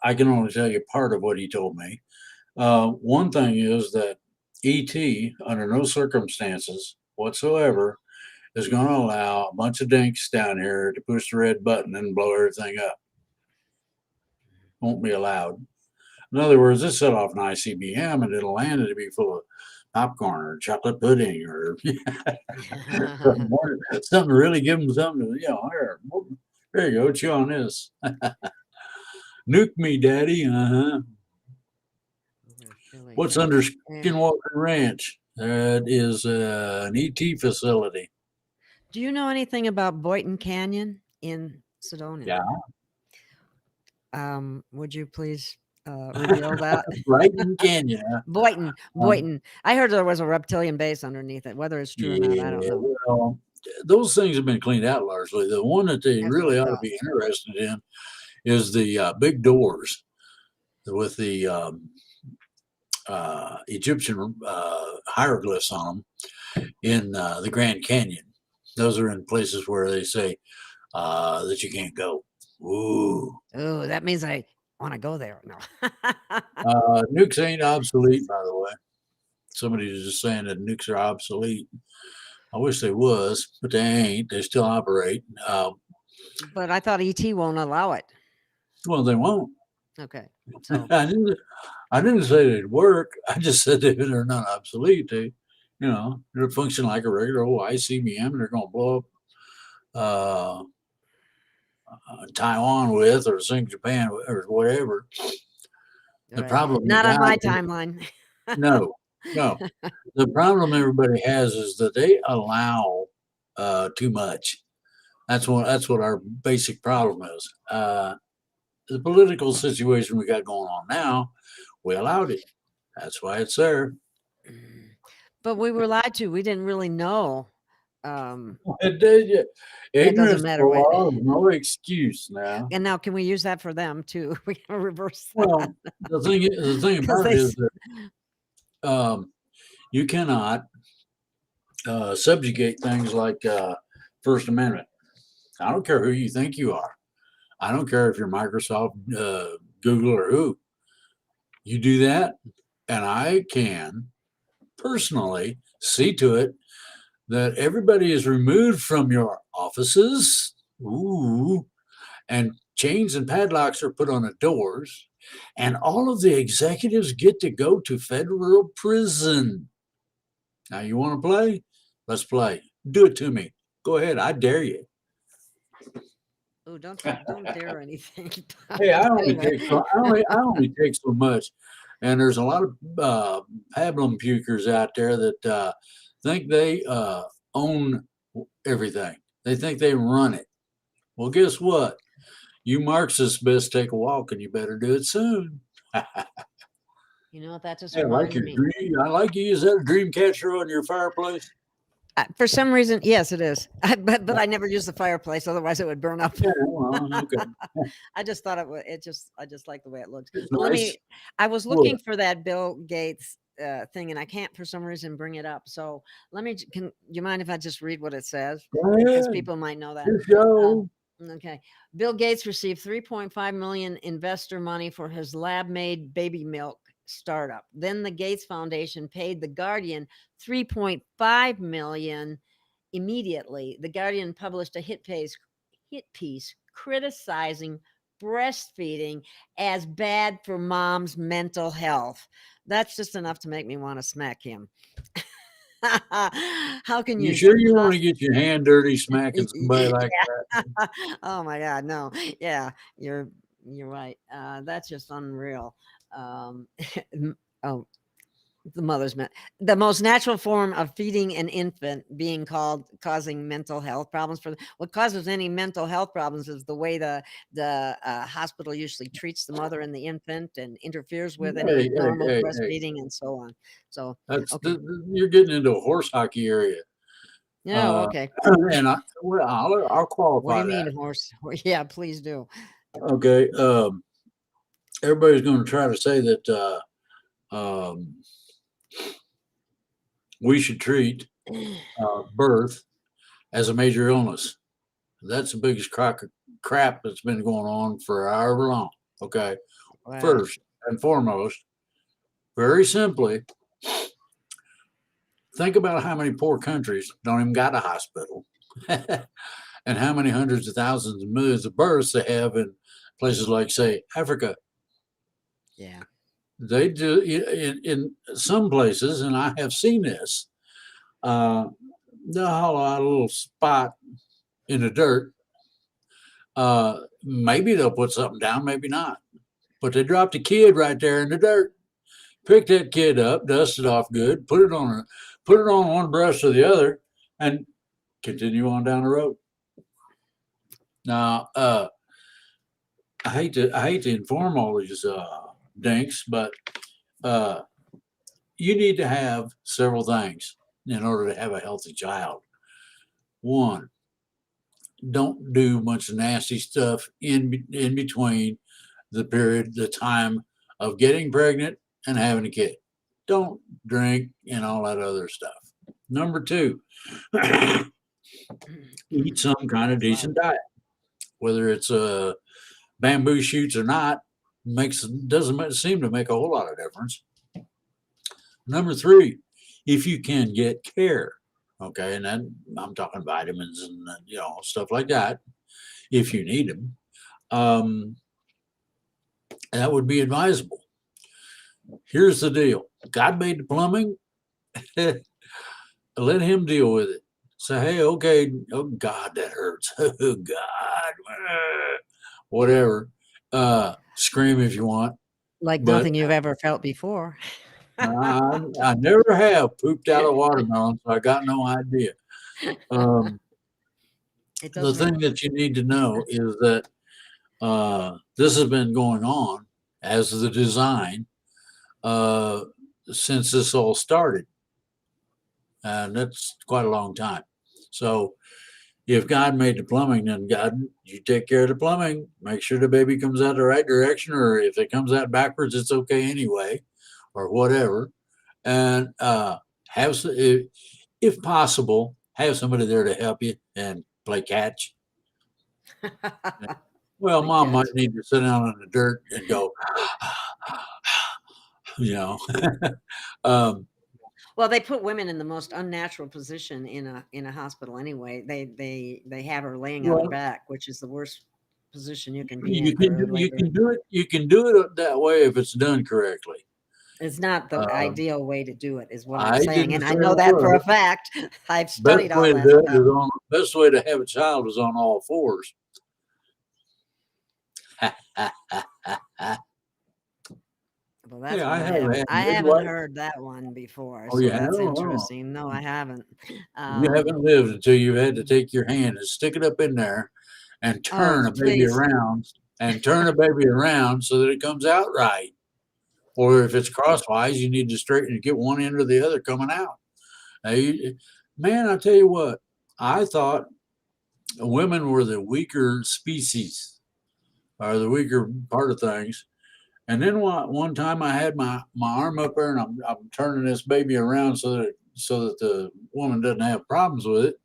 S2: I can only tell you part of what he told me. One thing is that ET, under no circumstances whatsoever, is going to allow a bunch of dinks down here to push the red button and blow everything up. Won't be allowed. In other words, this set off an ICBM and it'll land it to be full of popcorn or chocolate pudding or something to really give them something to, here, there you go, chew on this. Nuke me, daddy. Uh-huh. What's under Skinwalker Ranch? That is an ET facility.
S1: Do you know anything about Boynton Canyon in Sedona?
S2: Yeah.
S1: Would you please reveal that?
S2: Brighton Canyon.
S1: Boynton. I heard there was a reptilian base underneath it. Whether it's true or not, I don't know.
S2: Well, those things have been cleaned out largely. The one that they really ought to be interested in is the big doors with the Egyptian hieroglyphs on them in the Grand Canyon. Those are in places where they say that you can't go. Ooh.
S1: Oh, that means I want to go there. No.
S2: Nukes ain't obsolete, by the way. Somebody was just saying that nukes are obsolete. I wish they was, but they ain't. They still operate.
S1: But I thought ET won't allow it.
S2: Well, they won't.
S1: Okay. So.
S2: I didn't say they'd work. I just said they're not obsolete. They function like a regular old ICBM. And they're going to blow up Taiwan with, or sink Japan with, or whatever. The problem,
S1: not on my timeline.
S2: No. The problem everybody has is that they allow too much. That's what our basic problem is. The political situation we got going on now, we allowed it. That's why it's there.
S1: But we were lied to. We didn't really know.
S2: It did.
S1: It doesn't matter.
S2: No excuse now.
S1: And now, can we use that for them too? We can reverse that.
S2: Well, the thing about it is that you cannot subjugate things like First Amendment. I don't care who you think you are. I don't care if you're Microsoft, Google, or who. You do that, and I can personally see to it that everybody is removed from your offices. Ooh. And chains and padlocks are put on the doors, and all of the executives get to go to federal prison. Now, you want to play? Let's play. Do it to me. Go ahead. I dare you.
S1: Oh, don't dare anything.
S2: Hey, I only take so much, and there's a lot of pablum pukers out there that think they own everything. They think they run it. Well, guess what? You Marxists best take a walk, and you better do it soon.
S1: You know what that just
S2: reminded me. I like you. Is that a dream catcher on your fireplace?
S1: For some reason, yes, it is. But I never use the fireplace, otherwise it would burn up.
S2: Yeah, well, okay.
S1: I just thought it would. I just like the way it looks.
S2: Nice.
S1: I was looking for that Bill Gates thing, and I can't for some reason bring it up. So can you mind if I just read what it says? Because people might know that. Okay. Bill Gates received $3.5 million investor money for his lab-made baby milk startup. Then the Gates Foundation paid The Guardian $3.5 million immediately. The Guardian published a hit piece criticizing breastfeeding as bad for mom's mental health. That's just enough to make me want to smack him. How can you?
S2: You sure you want to get your hand dirty smacking somebody like that?
S1: Oh my God, no. Yeah, you're right. That's just unreal. The most natural form of feeding an infant causing mental health problems. What causes any mental health problems is the way the hospital usually treats the mother and the infant and interferes with any normal breastfeeding and so on. So
S2: you're getting into a horse hockey area.
S1: Yeah, okay.
S2: And I'll qualify.
S1: What do you mean, horse? Yeah, please do.
S2: Okay. Everybody's going to try to say that we should treat birth as a major illness. That's the biggest crap that's been going on for however long. Okay. Wow. First and foremost, very simply, think about how many poor countries don't even got a hospital, and how many hundreds of thousands and millions of births they have in places like, say, Africa.
S1: Yeah.
S2: They do in some places, and I have seen this. Uh, they'll hollow out a little spot in the dirt. Maybe they'll put something down, maybe not. But they dropped a kid right there in the dirt. Pick that kid up, dust it off good, put it on one breast or the other, and continue on down the road. Now, I hate to inform all these dinks, but uh, you need to have several things in order to have a healthy child. One, don't do much nasty stuff in between the time of getting pregnant and having a kid. Don't drink and all that other stuff. Number two, eat some kind of decent diet, whether it's bamboo shoots or not. Makes doesn't seem to make a whole lot of difference. Number three, if you can get care, okay, and then I'm talking vitamins and stuff like that. If you need them, um, that would be advisable. Here's the deal: God made the plumbing. Let Him deal with it. Say, hey, okay, oh God, that hurts. Oh God, whatever. Scream if you want,
S1: Like
S2: but
S1: nothing you've ever felt before.
S2: I never have pooped out a watermelon, so I got no idea. Um,
S1: It
S2: the
S1: does
S2: thing
S1: hurt.
S2: that you need to know is that this has been going on as the design uh, since this all started, and that's quite a long time. So, if God made the plumbing, then God, you take care of the plumbing, make sure the baby comes out the right direction, or if it comes out backwards, it's okay anyway, or whatever. And if possible, have somebody there to help you and play catch. Well,
S1: Like
S2: mom might
S1: catch.
S2: need to sit down in the dirt and go, you know. um,
S1: Well, they put women in the most unnatural position in a hospital anyway. They have her laying on her
S2: well,
S1: back, which is the worst position you can be in for
S2: you
S1: labor.
S2: can do it. You can do it that way if it's done correctly.
S1: It's not the
S2: Um,
S1: ideal way to do it, is what I'm
S2: I
S1: saying,
S2: didn't
S1: and
S2: say
S1: I know
S2: it
S1: that for a
S2: was.
S1: fact. I've
S2: Best
S1: studied all
S2: way to
S1: that
S2: do it
S1: stuff.
S2: is on. Best way to have a child is on all fours.
S1: Well, that's
S2: Yeah,
S1: one
S2: I have had
S1: I haven't
S2: midwife.
S1: heard that one before,
S2: Oh
S1: so
S2: yeah,
S1: that's
S2: no.
S1: interesting. No, I haven't.
S2: You
S1: Um,
S2: haven't lived until you've had to take your hand and stick it up in there and
S1: oh,
S2: turn a baby
S1: please.
S2: around so that it comes out right. Or if it's crosswise, you need to straighten and get one end or the other coming out. Now, man, I tell you what, I thought women were the weaker species or the weaker part of things. And then one time I had my arm up there and I'm turning this baby around so that the woman doesn't have problems with it.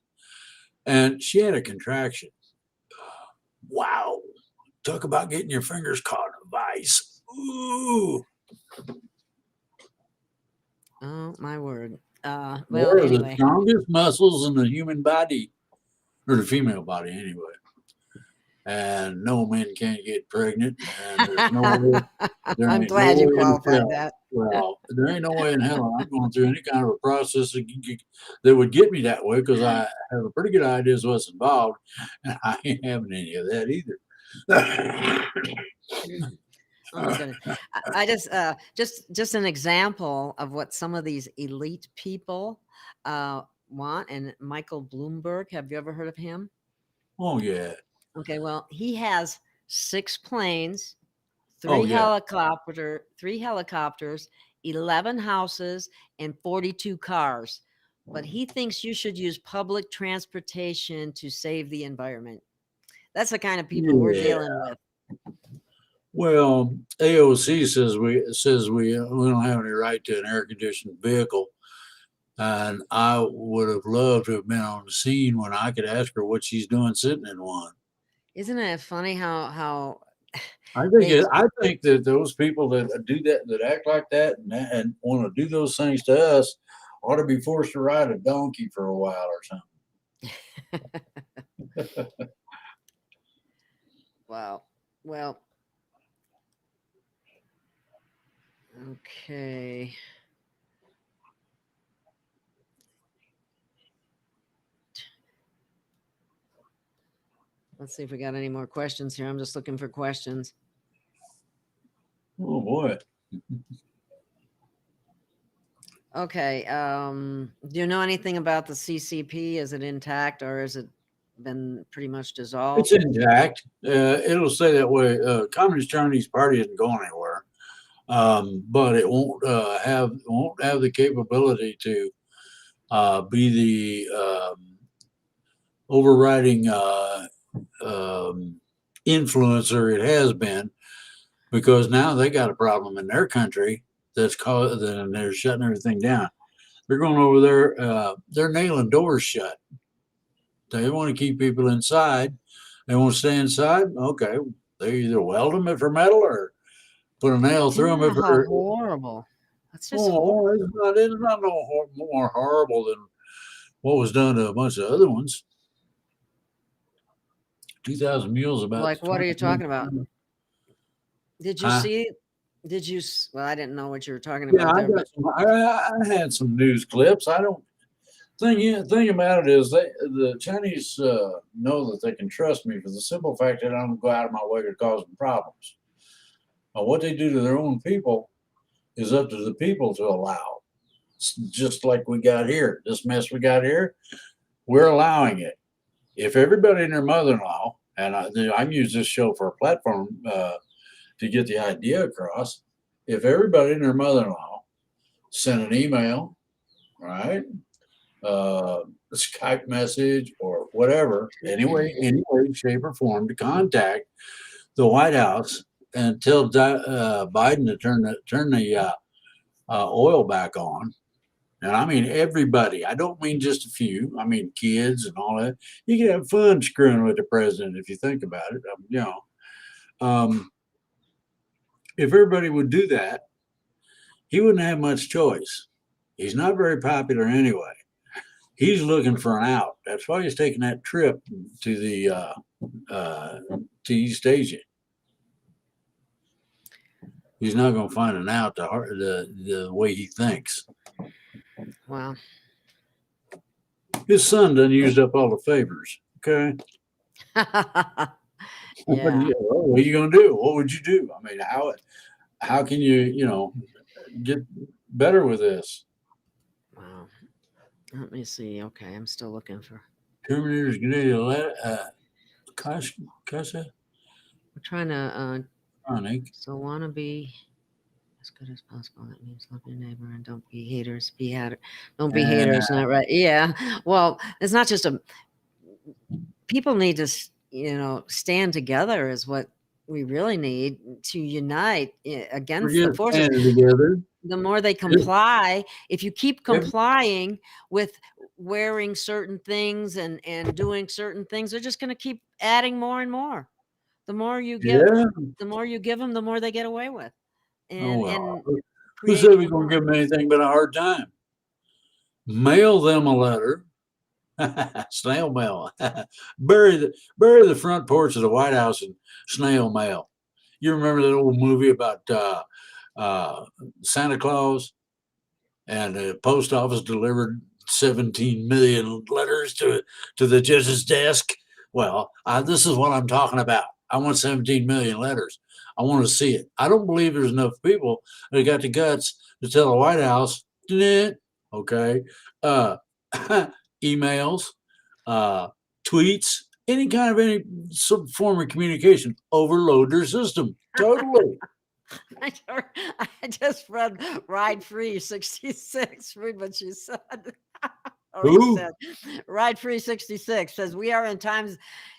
S2: And she had a contraction. Wow. Talk about getting your fingers caught in a vice. Ooh.
S1: Oh, my word. Well,
S2: One of the
S1: anyway.
S2: strongest muscles in the human body, or the female body anyway. And no men can't get pregnant, and there
S1: I'm
S2: ain't no
S1: glad you
S2: way in
S1: qualified
S2: hell.
S1: that.
S2: Well, there ain't no way in hell I'm going through any kind of a process that would get me that way because I have a pretty good idea of what's involved, and I ain't having any of that either.
S1: Oh my goodness. I just an example of what some of these elite people want. And Michael Bloomberg, have you ever heard of him?
S2: Oh yeah,
S1: Okay, well, he has 6 planes,
S2: oh yeah.
S1: three helicopters, 11 houses, and 42 cars. But he thinks you should use public transportation to save the environment. That's the kind of people we're
S2: Yeah.
S1: dealing with.
S2: Well, AOC says we don't have any right to an air conditioned vehicle, and I would have loved to have been on the scene when I could ask her what she's doing sitting in one.
S1: Isn't it funny how they
S2: I think that those people that do that, that act like that, and want to do those things to us, ought to be forced to ride a donkey for a while or something.
S1: Wow. Well, okay. Let's see if we got any more questions here. I'm just looking for questions.
S2: Oh boy.
S1: Okay. Do you know anything about the CCP? Is it intact or has it been pretty much
S2: It's
S1: dissolved?
S2: intact. It'll stay that way. Communist Chinese Party isn't going anywhere, but it won't have the capability to be the overriding influencer it has been, because now they got a problem in their country that's caused, and they're shutting everything down. They're going over there. They're nailing doors shut. They want to keep people inside. They want to stay inside. Okay, they either weld them if they're metal or put a nail through them if
S1: Yeah, how
S2: they're.
S1: horrible. That's just
S2: Oh,
S1: horrible.
S2: it's not more horrible than what was done to a bunch of other ones. 2,000 mules about
S1: Like, what are you talking about?
S2: 20.
S1: Did you
S2: Huh?
S1: see? Well, I didn't know what you were talking
S2: Yeah,
S1: about there, but
S2: I had some news clips. I don't thing about it is the Chinese know that they can trust me for the simple fact that I don't go out of my way to cause them problems. What they do to their own people is up to the people to allow. It's just like we got here, this mess we got here, we're allowing it. If everybody and their mother-in-law, and I use this show for a platform to get the idea across, if everybody and their mother-in-law sent an email, right, a Skype message or whatever, any way, shape, or form to contact the White House and tell Biden to turn the oil back on. And I mean everybody. I don't mean just a few. I mean kids and all that. You can have fun screwing with the president if you think about it. Um, if everybody would do that, he wouldn't have much choice. He's not very popular anyway. He's looking for an out. That's why he's taking that trip to the to East Asia. He's not going to find an out the way he thinks.
S1: wow.
S2: His son done used up all the favors. Okay, what
S1: Yeah.
S2: are you going to do? What would you do? I mean, how can you get better with this?
S1: Wow. Let me see. Okay, I'm still looking for.
S2: Terminators Grenada Casa
S1: We're trying to.
S2: Chronic.
S1: So want to be as good as possible. That means love your neighbor and don't be haters. Don't be haters. Not right. Yeah. Well, it's not just a. People need to, stand together is what we really need to unite against the
S2: Forget
S1: forces.
S2: standing together.
S1: The more they
S2: If,
S1: comply, if you keep
S2: if,
S1: complying with wearing certain things and doing certain things, they're just going to keep adding more and more. The more you give,
S2: yeah.
S1: the more you give them, the more they get away with,
S2: Oh
S1: and
S2: well. Who said
S1: creating
S2: we're going to
S1: more.
S2: give them anything but a hard time? Mail them a letter. Snail mail. bury the front porch of the White House in snail mail. You remember that old movie about uh, Santa Claus and the post office delivered 17 million letters to the judge's desk? Well, this is what I'm talking about. I want 17 million letters. I want to see it. I don't believe there's enough people that got the guts to tell the White House, okay, uh, emails, uh, tweets, any some form of communication, overload their system totally.
S1: I just read Ride Free 66. Read what she said. Or he
S2: Who?
S1: said, Ride Free 66 says, we are in times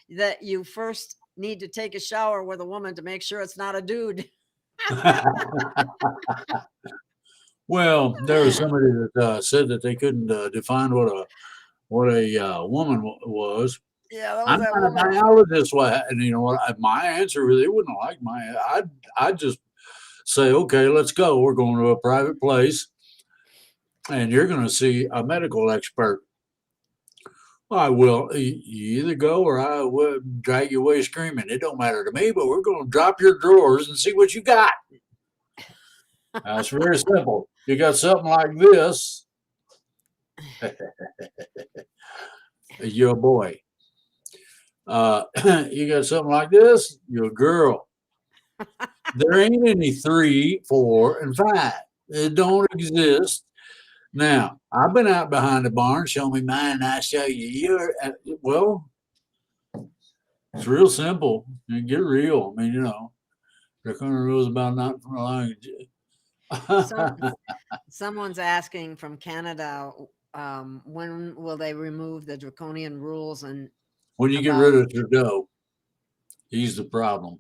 S1: that you first need to take a shower with a woman to make sure it's not a dude.
S2: Well, there was somebody that said that they couldn't define what a woman was.
S1: Yeah, that was
S2: I'm
S1: that
S2: not a
S1: woman.
S2: biologist, and you know what? My answer, they wouldn't like my. I'd just say, okay, let's go. We're going to a private place. and you're going to see a medical expert. I will. You either go or I will drag you away screaming. It don't matter to me, but we're going to drop your drawers and see what you got. It's very simple. You got something like this, you're a boy. You got something like this, you're a girl. There ain't any 3, 4, and 5. It don't exist. Now, I've been out behind the barn. Show me mine, and I show you your. Well, it's real simple. You get real. I mean, there kind of rules about not allowing.
S1: Some someone's asking from Canada, when will they remove the draconian rules and
S2: When you get
S1: about
S2: rid of Trudeau, he's the problem.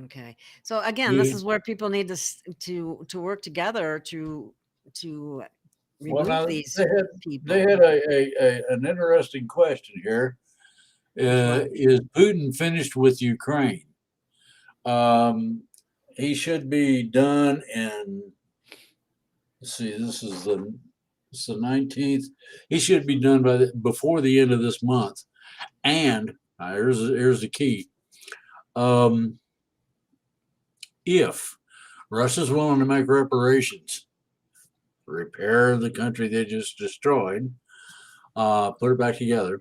S1: okay. So again, this
S2: You,
S1: is where people need to work together to
S2: well,
S1: remove
S2: now
S1: these
S2: they
S1: people.
S2: had an interesting question here.
S1: Which one?
S2: Is Putin finished with Ukraine? Um, he should be done in. Let's see, it's the 19th. He should be done before the end of this month. And here's the key. Um, if Russia's willing to make reparations, repair the country they just destroyed, put it back together.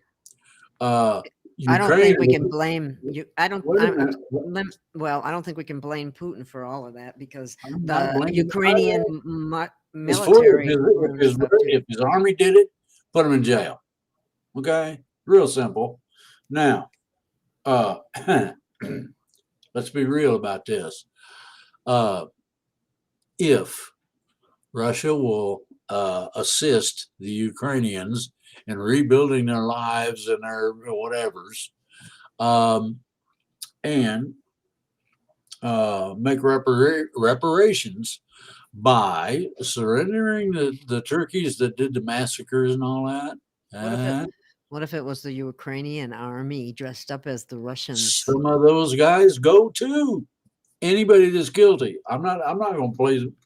S1: I don't
S2: Ukraine.
S1: think we can blame you. I don't.
S2: Wait a
S1: I,
S2: minute.
S1: well, I don't think we can blame Putin for all of that because
S2: I'm not
S1: the
S2: blaming
S1: Ukrainian
S2: anybody. It's for
S1: military is doing
S2: if
S1: stuff too.
S2: if his army did it, put him in jail. Okay, real simple. Now, uh, let's be real about this. Uh, if Russia will assist the Ukrainians in rebuilding their lives and their whatevers, um, and make reparations by surrendering the turkeys that did the massacres and all that.
S1: What if it?
S2: Uh,
S1: What if it was the Ukrainian army dressed up as the Russians?
S2: some of those guys go too. Anybody that's guilty. I'm not going to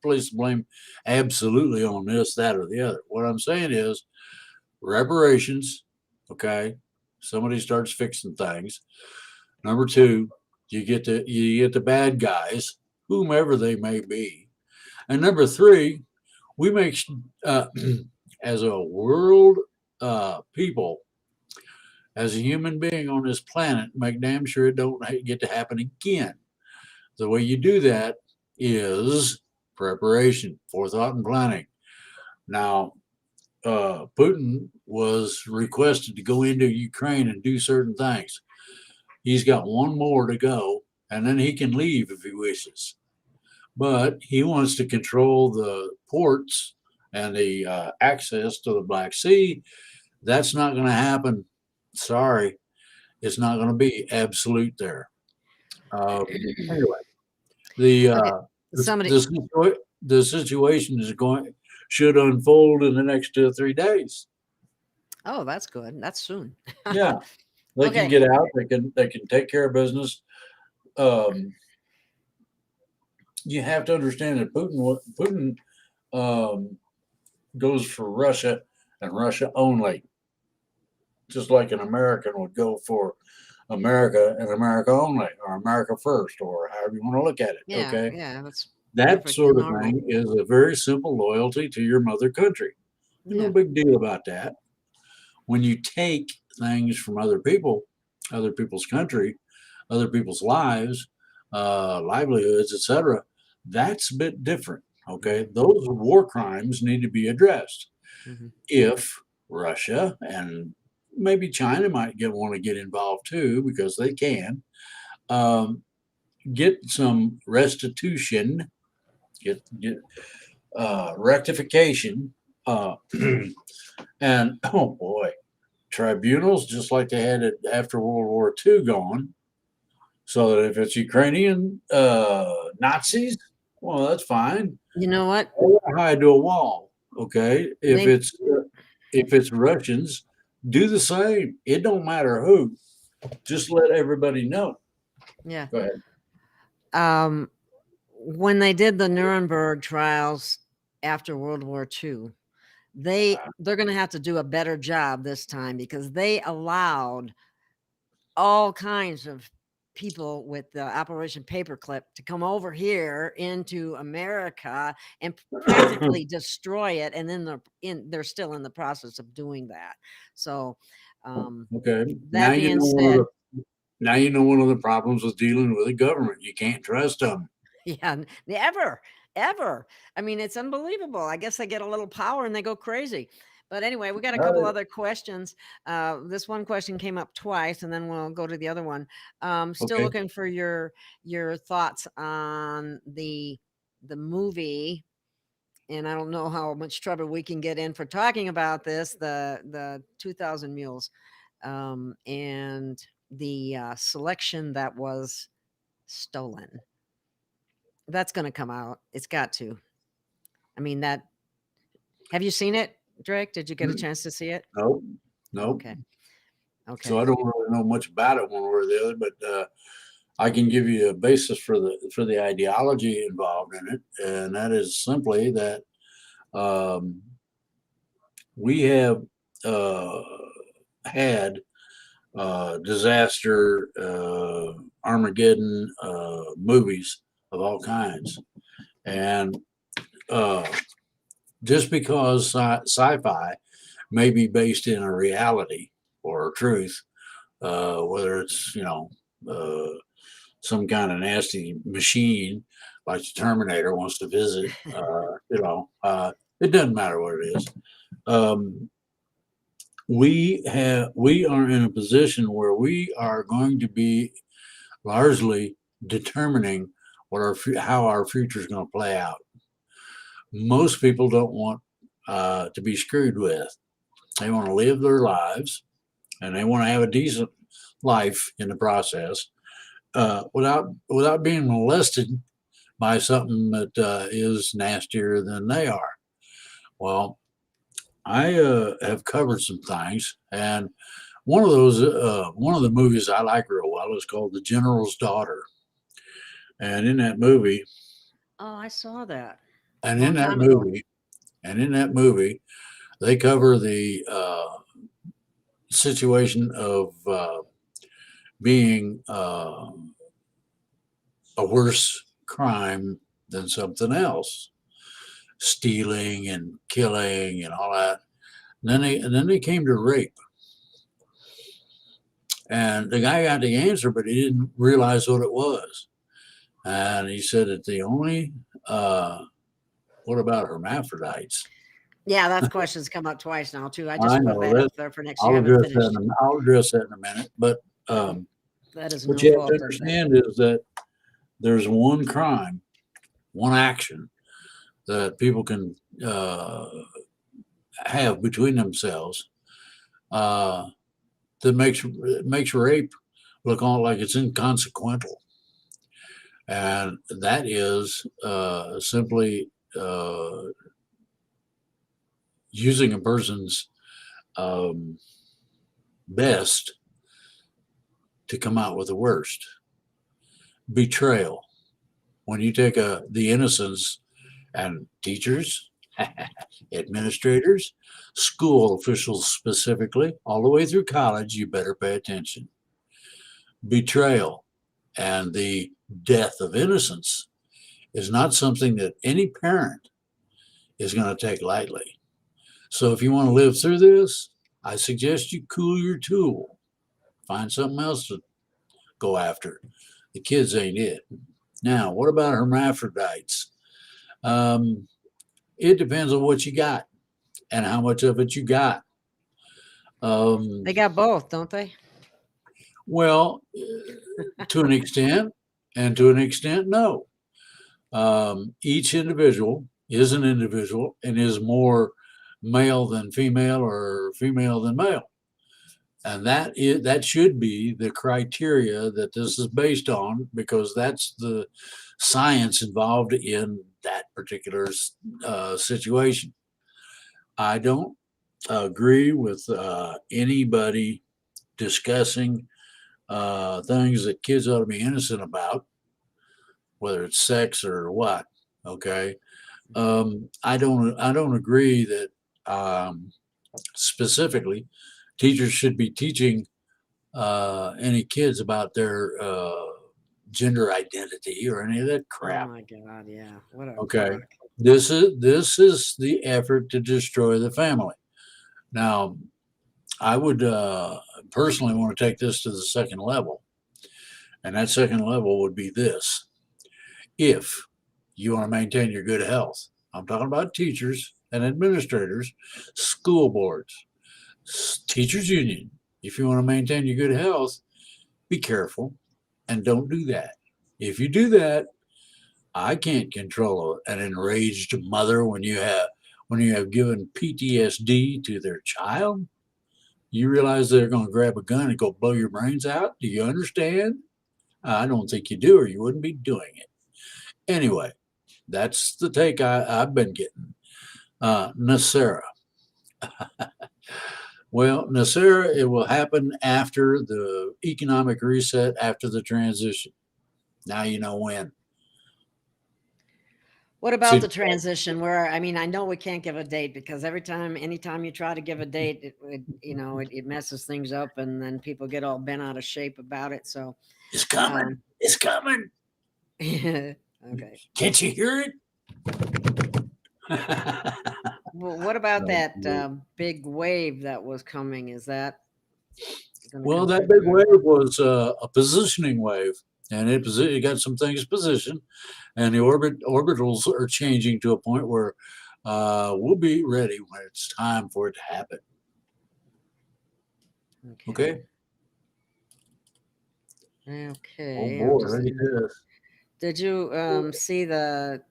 S2: place the blame absolutely on this, that, or the other. What I'm saying is reparations. Okay, somebody starts fixing things. Number two, you get the bad guys, whomever they may be, and number three, we make as a world people, as a human being on this planet, make damn sure it don't get to happen again. The way you do that is preparation, forethought, and planning. Now, Putin was requested to go into Ukraine and do certain things. He's got one more to go, and then he can leave if he wishes. But he wants to control the ports and the access to the Black Sea. That's not going to happen. Sorry, it's not going to be absolute there. Anyway, the
S1: Okay.
S2: uh,
S1: Somebody.
S2: the situation is going should unfold in the next 2 or 3 days.
S1: Oh, that's good. That's soon.
S2: Yeah, they can
S1: Okay.
S2: get out. They can take care of business. Um, you have to understand that Putin um, goes for Russia and Russia only, just like an American would go for America and America only, or America first, or however you want to look at it.
S1: Yeah.
S2: Okay,
S1: Yeah. That's
S2: that
S1: perfectly
S2: sort of
S1: normal.
S2: thing is a very simple loyalty to your mother country. There's no
S1: Yeah.
S2: big deal about that. When you take things from other people, other people's country, other people's lives, livelihoods, etc., that's a bit different. Okay,
S1: Hmm.
S2: those war crimes need to be addressed.
S1: Hmm.
S2: If Russia and maybe China might want to get involved too, because they can um, get some restitution, get rectification, and oh boy, tribunals just like they had it after World War II going. So that if it's Ukrainian Nazis, well, that's fine.
S1: You know what?
S2: Hide to a wall. Okay,
S1: They.
S2: if it's Russians, do the same. It don't matter who. Just let everybody know.
S1: Yeah.
S2: Go ahead.
S1: When they did the Nuremberg trials after World War II, they're going to have to do a better job this time because they allowed all kinds of people with the Operation Paperclip to come over here into America and practically destroy it, and then they're still in the process of doing that. So,
S2: Okay. Now
S1: that
S2: you
S1: being
S2: know one of
S1: said,
S2: the now you know one of the problems with dealing with the government. You can't trust them.
S1: yeah, ever, ever. I mean, it's unbelievable. I guess they get a little power and they go crazy. But anyway, we got a couple
S2: Right.
S1: other questions. This one question came up twice, and then we'll go to the other one. Still
S2: Okay.
S1: looking for your thoughts on the movie, and I don't know how much trouble we can get in for talking about this. The 2,000 Mules, and the selection that was stolen. That's going to come out. It's got to. I mean, that have you seen it, Drake? Did you get a
S2: Mm,
S1: chance to see it?
S2: nope. Nope.
S1: Okay.
S2: So
S1: Okay.
S2: I don't really know much about it one way or the other, but I can give you a basis for the ideology involved in it, and that is simply that um, we have uh, had disaster, Armageddon movies of all kinds, and uh, just because sci-fi may be based in a reality or a truth, whether it's uh, some kind of nasty machine like the Terminator wants to visit, it doesn't matter what it is. Um, we are in a position where we are going to be largely determining how our future is going to play out. Most people don't want to be screwed with. They want to live their lives and they want to have a decent life in the process, without being molested by something that is nastier than they are. Well, I have covered some things, and one of the movies I like real well is called The General's Daughter. And in that movie,
S1: Oh, I saw that
S2: and
S1: a
S2: in
S1: long
S2: that
S1: time ago.
S2: movie, and in that movie, they cover the situation of being a worse crime than something else, stealing and killing and all that. And then they came to rape, and the guy got the answer, but he didn't realize what it was. And he said that the only what about hermaphrodites?
S1: Yeah, that's questions come up twice now too. I
S2: I
S1: just put
S2: know
S1: that
S2: that.
S1: up there for next. You haven't finished.
S2: I'll address that in a minute. But
S1: That is
S2: what
S1: no
S2: you have to
S1: fault of that.
S2: understand is that there's one crime, one action that people can have between themselves uh, that makes rape look all like it's inconsequential, and that is simply using a person's um, best to come out with the worst. Betrayal. When you take the innocence and teachers, administrators, school officials specifically, all the way through college, you better pay attention. Betrayal and the death of innocence is not something that any parent is going to take lightly. So if you want to live through this, I suggest you cool your tool. Find something else to go after. The kids ain't it. Now, what about hermaphrodites? Um, it depends on what you got and how much of it you got. Um,
S1: They got both, don't they?
S2: well, to an extent, and to an extent, no. Each individual is an individual and is more male than female or female than male. And that should be the criteria that this is based on, because that's the science involved in that particular situation. I don't agree with anybody discussing things that kids ought to be innocent about, whether it's sex or what. Okay, I don't agree that Specifically, teachers should be teaching any kids about their gender identity or any of that
S1: Oh
S2: crap.
S1: my God, yeah. What a
S2: Okay,
S1: crock.
S2: this is the effort to destroy the family. Now, I would personally want to take this to the second level, and that second level would be this: if you want to maintain your good health, I'm talking about teachers and administrators, school boards, teachers union. If you want to maintain your good health, be careful and don't do that. If you do that, I can't control an enraged mother when you have given PTSD to their child. You realize they're going to grab a gun and go blow your brains out. Do you understand? I don't think you do, or you wouldn't be doing it. Anyway, that's the take I've been getting. Nasera. Well, Nasera, it will happen after the economic reset, after the transition. Now you know when.
S1: What about
S2: See,
S1: the transition where, I mean, I know we can't give a date because anytime you try to give a date, it messes things up and then people get all bent out of shape about it. So,
S2: it's coming.
S1: um,
S2: It's coming.
S1: okay.
S2: Can't you hear it?
S1: Well, what about
S2: No.
S1: that big wave that was coming? Is that going to
S2: Well, that big
S1: contribute?
S2: wave was a positioning wave, and it got some things positioned, and the orbitals are changing to a point where we'll be ready when it's time for it to happen. Okay.
S1: Okay.
S2: Oh
S1: Okay. I'm
S2: boy,
S1: just
S2: look at
S1: in.
S2: this.
S1: Did you see the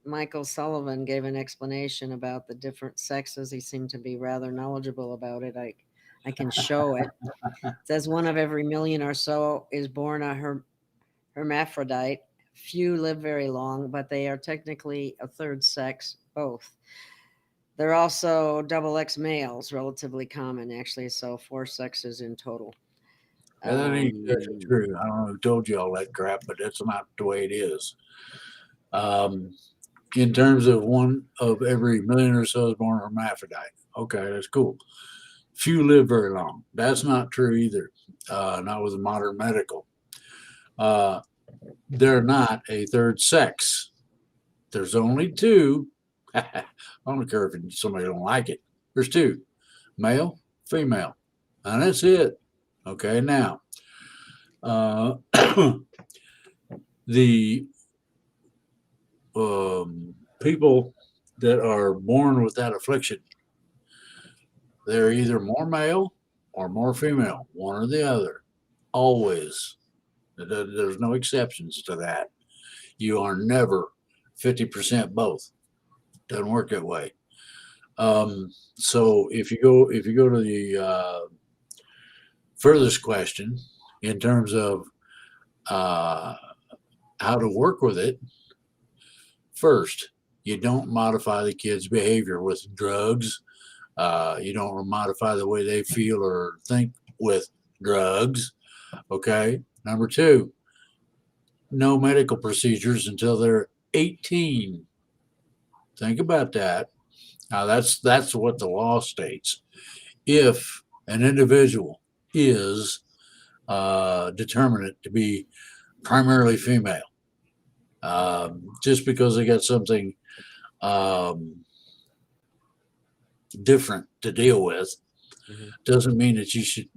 S1: Michael Sullivan gave an explanation about the different sexes? He seemed to be rather knowledgeable about it. I can show it. It says one of every million or so is born a hermaphrodite. Few live very long, but they are technically a third sex, both. They're also double X males, relatively common actually, so four sexes in total.
S2: And that ain't exactly
S1: Um,
S2: true. I don't know who told you all that crap, but that's not the way it is. Um, in terms of one of every million or so is born hermaphrodite. Okay, that's cool. Few live very long. That's not true either. Not with modern medical. Uh, they're not a third sex. There's only two. I don't care if somebody don't like it. There's two: male, female, and that's it. Okay, now uh, the people that are born with that affliction, they're either more male or more female, one or the other. Always. There's no exceptions to that. You are never 50% both. Doesn't work that way. So if you go to the furthest question in terms of uh, how to work with it, first, you don't modify the kid's behavior with drugs. You don't modify the way they feel or think with drugs. Okay. Number two, no medical procedures until they're 18. Think about that. Now that's what the law states. If an individual is determinate to be primarily female, just because they got something um, different to deal with,
S1: mhm.
S2: doesn't mean that you should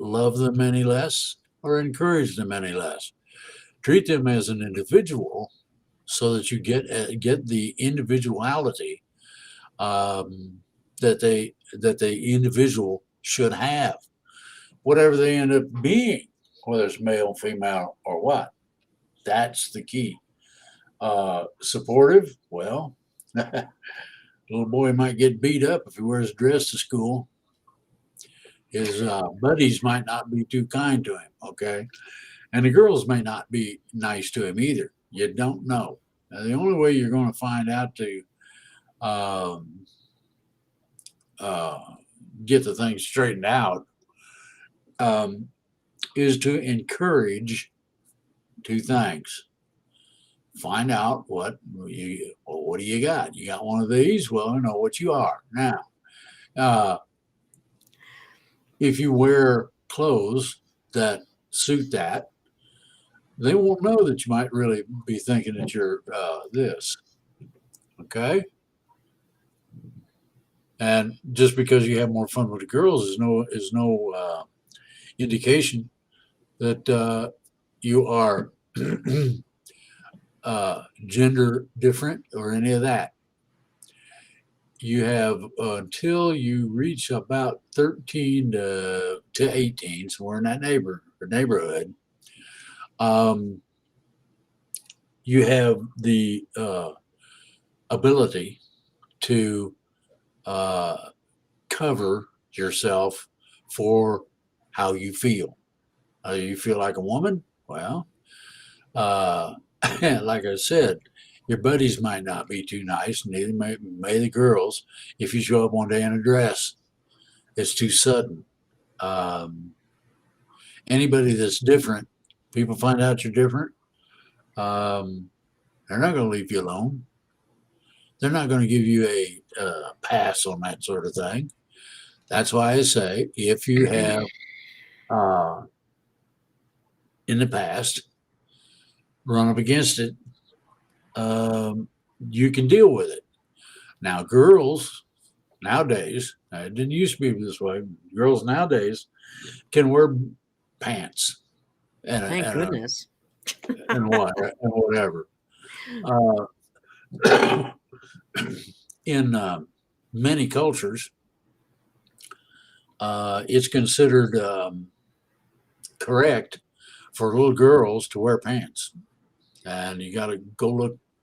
S2: love them any less or encourage them any less. Treat them as an individual so that you get the individuality um, that the individual should have, whatever they end up being, whether it's male, female, or what. That's the key. Supportive, well, little boy might get beat up if he wears a dress to school. His buddies might not be too kind to him, okay? And the girls may not be nice to him either. You don't know. Now, the only way you're going to find out to um, uh, get the thing straightened out um, is to encourage two things. find out what do you got? You got one of these? Well, I know what you are now. Uh, if you wear clothes that suit that, they won't know that you might really be thinking that you're this. Okay, and just because you have more fun with the girls is no indication that you are gender different or any of that. You have until you reach about 13 to 18, so we're in that neighborhood. Um, you have the ability to uh, cover yourself for how you feel. You feel like a woman? Well, uh, like I said, your buddies might not be too nice, neither may the girls. If you show up one day in a dress, it's too sudden. Um, Anybody that's different, people find out you're different, um, they're not going to leave you alone. They're not going to give you a pass on that sort of thing. That's why I say if you have uh, in the past run up against it, you can deal with it. Now, girls nowadays, it didn't used to be this way. Girls nowadays can wear pants and
S1: Thank goodness.
S2: and whatever. Uh, in many cultures, it's considered correct for little girls to wear pants, and you got to go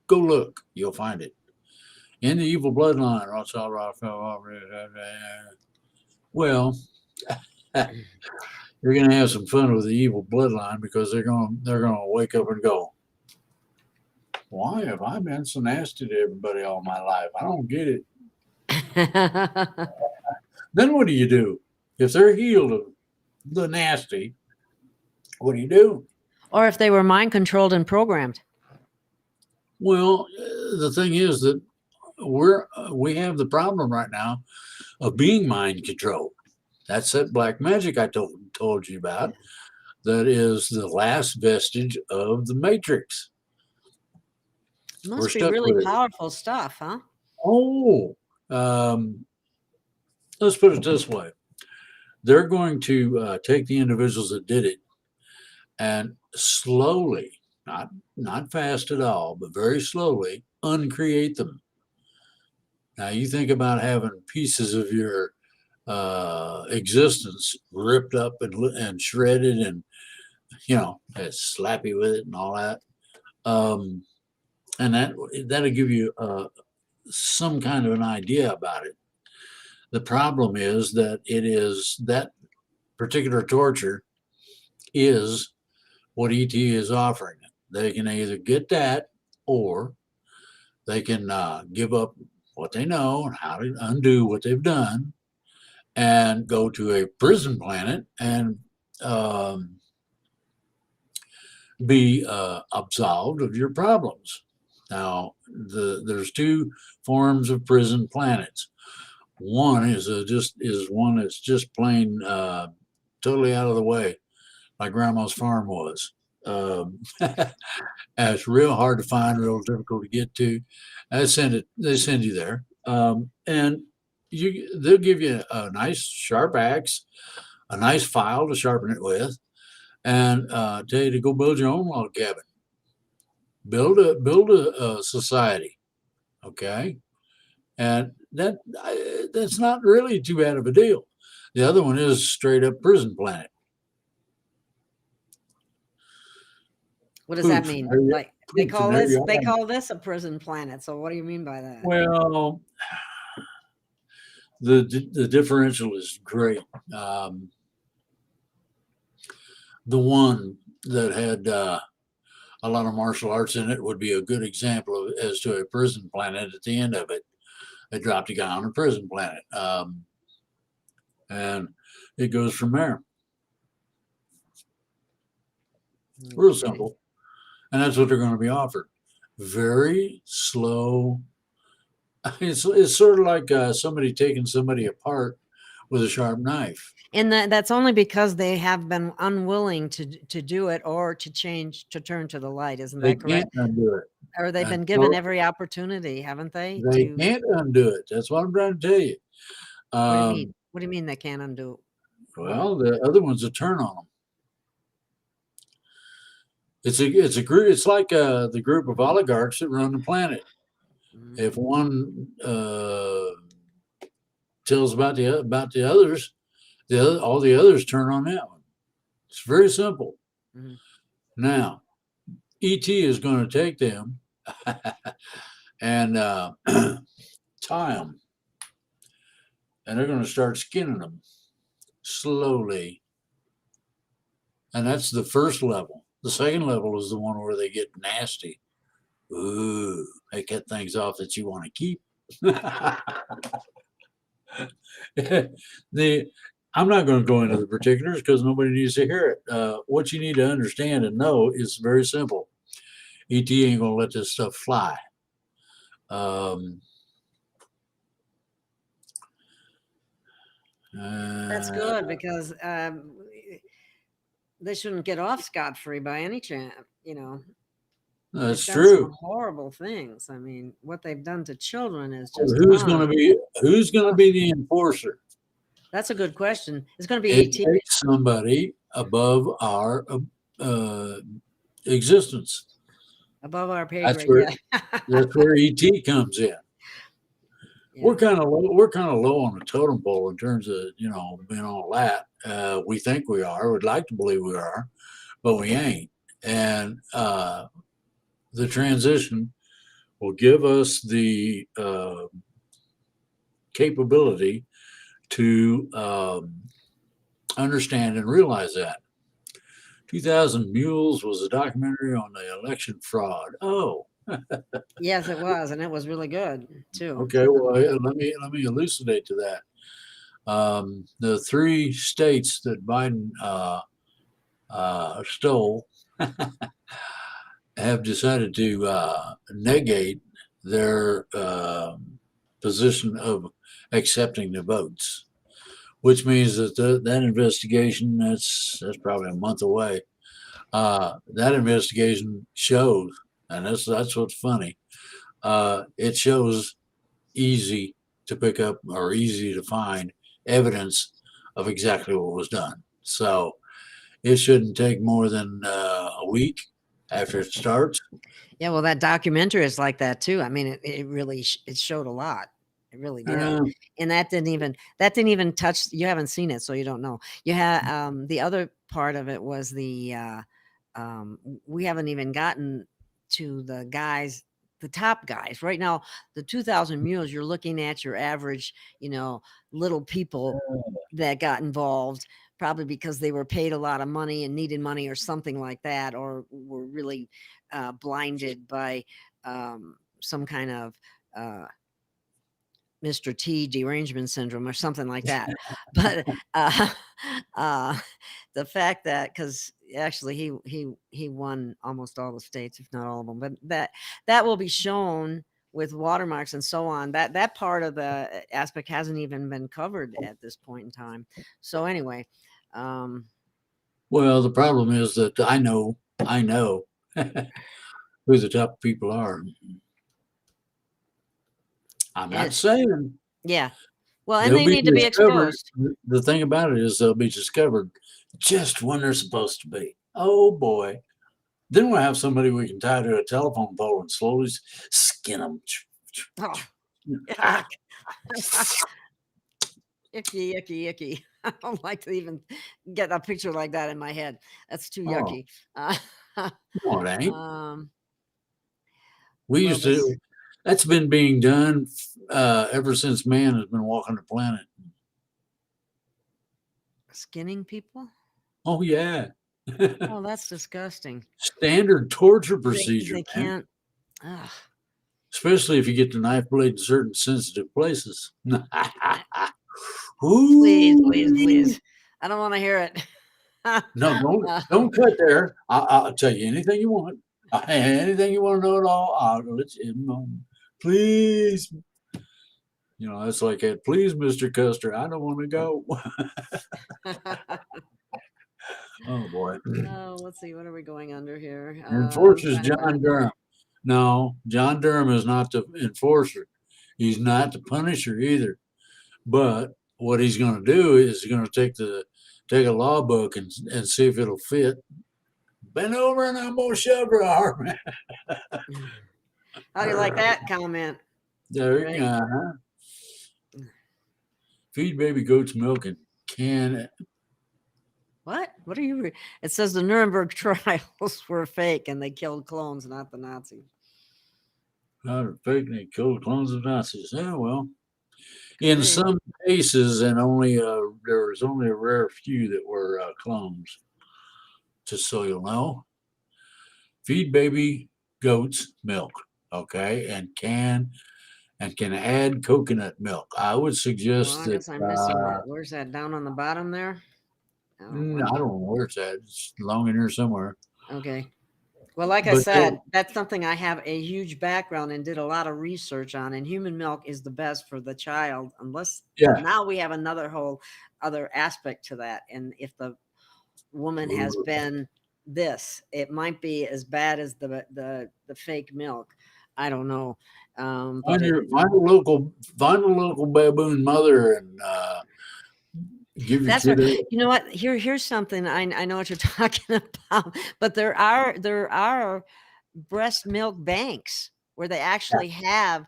S2: look, you'll find it in the evil bloodline. Well, you're going to have some fun with the evil bloodline because they're going to wake up and go, why have I been so nasty to everybody all my life? I don't get it. Then what do you do if they're healed of the nasty? What do you do?
S1: Or if they were mind controlled and programmed.
S2: Well, the thing is that we have the problem right now of being mind controlled. That's that black magic I told you about. That is the last vestige of the matrix. We're
S1: Must be
S2: stuck
S1: really
S2: with it.
S1: powerful stuff, huh?
S2: Oh, um, let's put it this way: they're going to take the individuals that did it and slowly, not fast at all, but very slowly, uncreate them. Now you think about having pieces of your existence ripped up and shredded, and slappy with it and all that. Um, and that'll give you some kind of an idea about it. The problem is that it is that particular torture is what ET is offering. They can either get that or they can give up what they know and how to undo what they've done and go to a prison planet and um, be absolved of your problems. Now, there's two forms of prison planets. One is one that's just plain totally out of the way, like Grandma's farm was. And it's real hard to find, real difficult to get to. They send you there, and they'll give you a nice sharp axe, a nice file to sharpen it with, and tell you to go build your own log cabin, build a society, okay, and that's not really too bad of a deal. The other one is straight up prison planet.
S1: What does that
S2: Poof,
S1: mean?
S2: there you,
S1: Like
S2: poof, and there you
S1: they
S2: are.
S1: call this a prison planet. So what do you mean by that?
S2: Well, the differential is great. Um, the one that had a lot of martial arts in it would be a good example of as to a prison planet. At the end of it, they dropped a guy on a prison planet, and it goes from there. Real
S1: Okay.
S2: simple, and that's what they're going to be offered. very slow. It's sort of like somebody taking somebody apart with a sharp knife.
S1: And that's only because they have been unwilling to do it or to change, to turn to the light. Isn't
S2: They
S1: that correct?
S2: can't undo it.
S1: Or they've
S2: And
S1: been given
S2: so
S1: every opportunity, haven't they?
S2: they
S1: To
S2: can't undo it. That's what I'm trying to tell you.
S1: what do you mean?
S2: Um,
S1: What do you mean they can't undo what?
S2: well, the other one's a turn on them. It's a group. It's like the group of oligarchs that run the planet.
S1: Mm,
S2: If one tells about the others, all the others turn on that one. It's very simple.
S1: mhm.
S2: Now, ET is going to take them and tie them, and they're going to start skinning them slowly. And that's the first level. The second level is the one where they get nasty. Ooh, they cut things off that you want to keep. the I'm not going to go into the particulars because nobody needs to hear it. What you need to understand and know is very simple. ET ain't going to let this stuff fly. Um,
S1: That's
S2: uh,
S1: good because they shouldn't get off scot free by any chance. They've
S2: that's
S1: done some
S2: true.
S1: horrible things. I mean, what they've done to children is
S2: But
S1: just
S2: who's going to
S1: uh,
S2: be the enforcer?
S1: that's a good question. It's going to be
S2: It
S1: ET
S2: takes somebody above our uh, existence.
S1: above our pay
S2: That's
S1: grade.
S2: where
S1: Yeah,
S2: ET comes in.
S1: yeah.
S2: We're kind of low on the totem pole in terms of being all that. We think we are. We'd like to believe we are, but we ain't. And the transition will give us the capability to understand and realize that. 2000 Mules was a documentary on the election fraud. Oh,
S1: Yes, it was, and it was really good too.
S2: okay. Well, yeah, let me elucidate to that. The three states that Biden stole have decided to negate their position of accepting the votes, which means that that investigation that's probably a month away. That investigation shows, and that's what's funny. It shows easy to pick up or easy to find evidence of exactly what was done. So it shouldn't take more than a week after it starts.
S1: Yeah, well, that documentary is like that too. I mean, it really it showed a lot. It really did.
S2: Uh,
S1: And that didn't even touch. You haven't seen it, so you don't know. You had the other part of it was we haven't even gotten to the top guys right now. The 2000 mules, you're looking at your average, little people that got involved, probably because they were paid a lot of money and needed money or something like that, or were really blinded by some kind of uh, Mr. T derangement syndrome or something like that. But uh, the fact that, because actually he won almost all the states, if not all of them, but that will be shown with watermarks and so on. That part of the aspect hasn't even been covered at this point in time. So anyway, um,
S2: well, the problem is that I know who the top people are. I'm not
S1: and
S2: saying
S1: yeah, well, and
S2: they'll
S1: they
S2: be
S1: need to be
S2: discovered.
S1: exposed.
S2: The thing about it is they'll be discovered just when they're supposed to be. Oh boy. Then we'll have somebody we can tie to a telephone pole and slowly skin them.
S1: Oh, yuck. Icky, icky, icky. I don't like to even get a picture like that in my head. That's too
S2: Oh,
S1: yucky. Uh,
S2: no, it ain't.
S1: um,
S2: We
S1: well,
S2: used to. That's been being done ever since man has been walking the planet.
S1: skinning people?
S2: Oh yeah.
S1: Oh, that's disgusting.
S2: Standard torture
S1: They
S2: procedure, man.
S1: can't. Ugh.
S2: Especially if you get the knife blade in certain sensitive places.
S1: Please, please,
S2: Ooh.
S1: please. I don't want to hear it.
S2: No, don't
S1: Uh,
S2: don't cut there. I'll tell you anything you want. Anything you want to know at all, I'll let you know. Please. It's like that. Please, Mr. Custer, I don't want to go. Oh boy.
S1: Oh, let's see. What are we going under here? I'm
S2: Enforcers
S1: trying to find.
S2: John Durham. No, John Durham is not the enforcer. He's not the punisher either. But what he's going to do is he's going to take a law book and see if it'll fit. Bend over and I'm gonna shove your arm.
S1: How do you like that comment?
S2: There you
S1: Right?
S2: go. Feed baby goats milk and can.
S1: What? What are you? It says the Nuremberg trials were fake and they killed clones, not the Nazis.
S2: Not a fake. They killed clones of Nazis. Yeah, well, in
S1: Hey,
S2: some cases, and there was only a rare few that were clones. Just so you'll know, feed baby goats milk, okay, and can add coconut milk. I would
S1: well,
S2: suggest
S1: I
S2: that.
S1: guess I'm missing that. Where's that down on the bottom there? Oh,
S2: I
S1: wow.
S2: don't know where it's at. It's along in here somewhere.
S1: Okay. Well, like I
S2: But
S1: said, that's something I have a huge background and did a lot of research on. And human milk is the best for the child, unless
S2: yeah,
S1: now we have another whole other aspect to that. And if the woman has been this, it might be as bad as the fake milk. I don't know, but
S2: find a local baboon mother and give your
S1: that's right.
S2: kid a.
S1: You know what? Here's something. I know what you're talking about, but there are breast milk banks where they actually have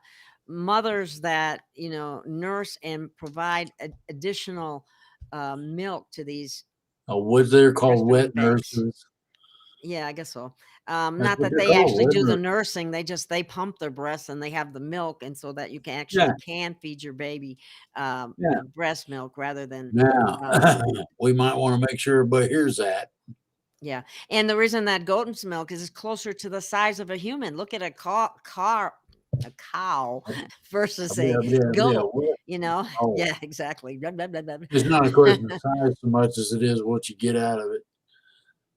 S1: mothers that nurse and provide additional milk to these
S2: What they're called
S1: breastfeeding
S2: wet
S1: banks.
S2: nurses.
S1: Yeah, I guess so.
S2: That's
S1: Not
S2: what
S1: that
S2: they're
S1: they
S2: called,
S1: actually
S2: wet
S1: do the
S2: nurses.
S1: nursing. They pump their breasts and they have the milk, and so that you can
S2: Yeah,
S1: actually can feed your baby
S2: yeah.
S1: breast milk rather than
S2: Now
S1: um,
S2: we might want to make sure everybody hears that.
S1: yeah. And the reason that goat's milk is it's closer to the size of a human. Look at a cow versus a
S2: Yeah.
S1: goat.
S2: Oh,
S1: Yeah, exactly. Blah, blah, blah,
S2: it's not a question of size so much as it is what you get out of it.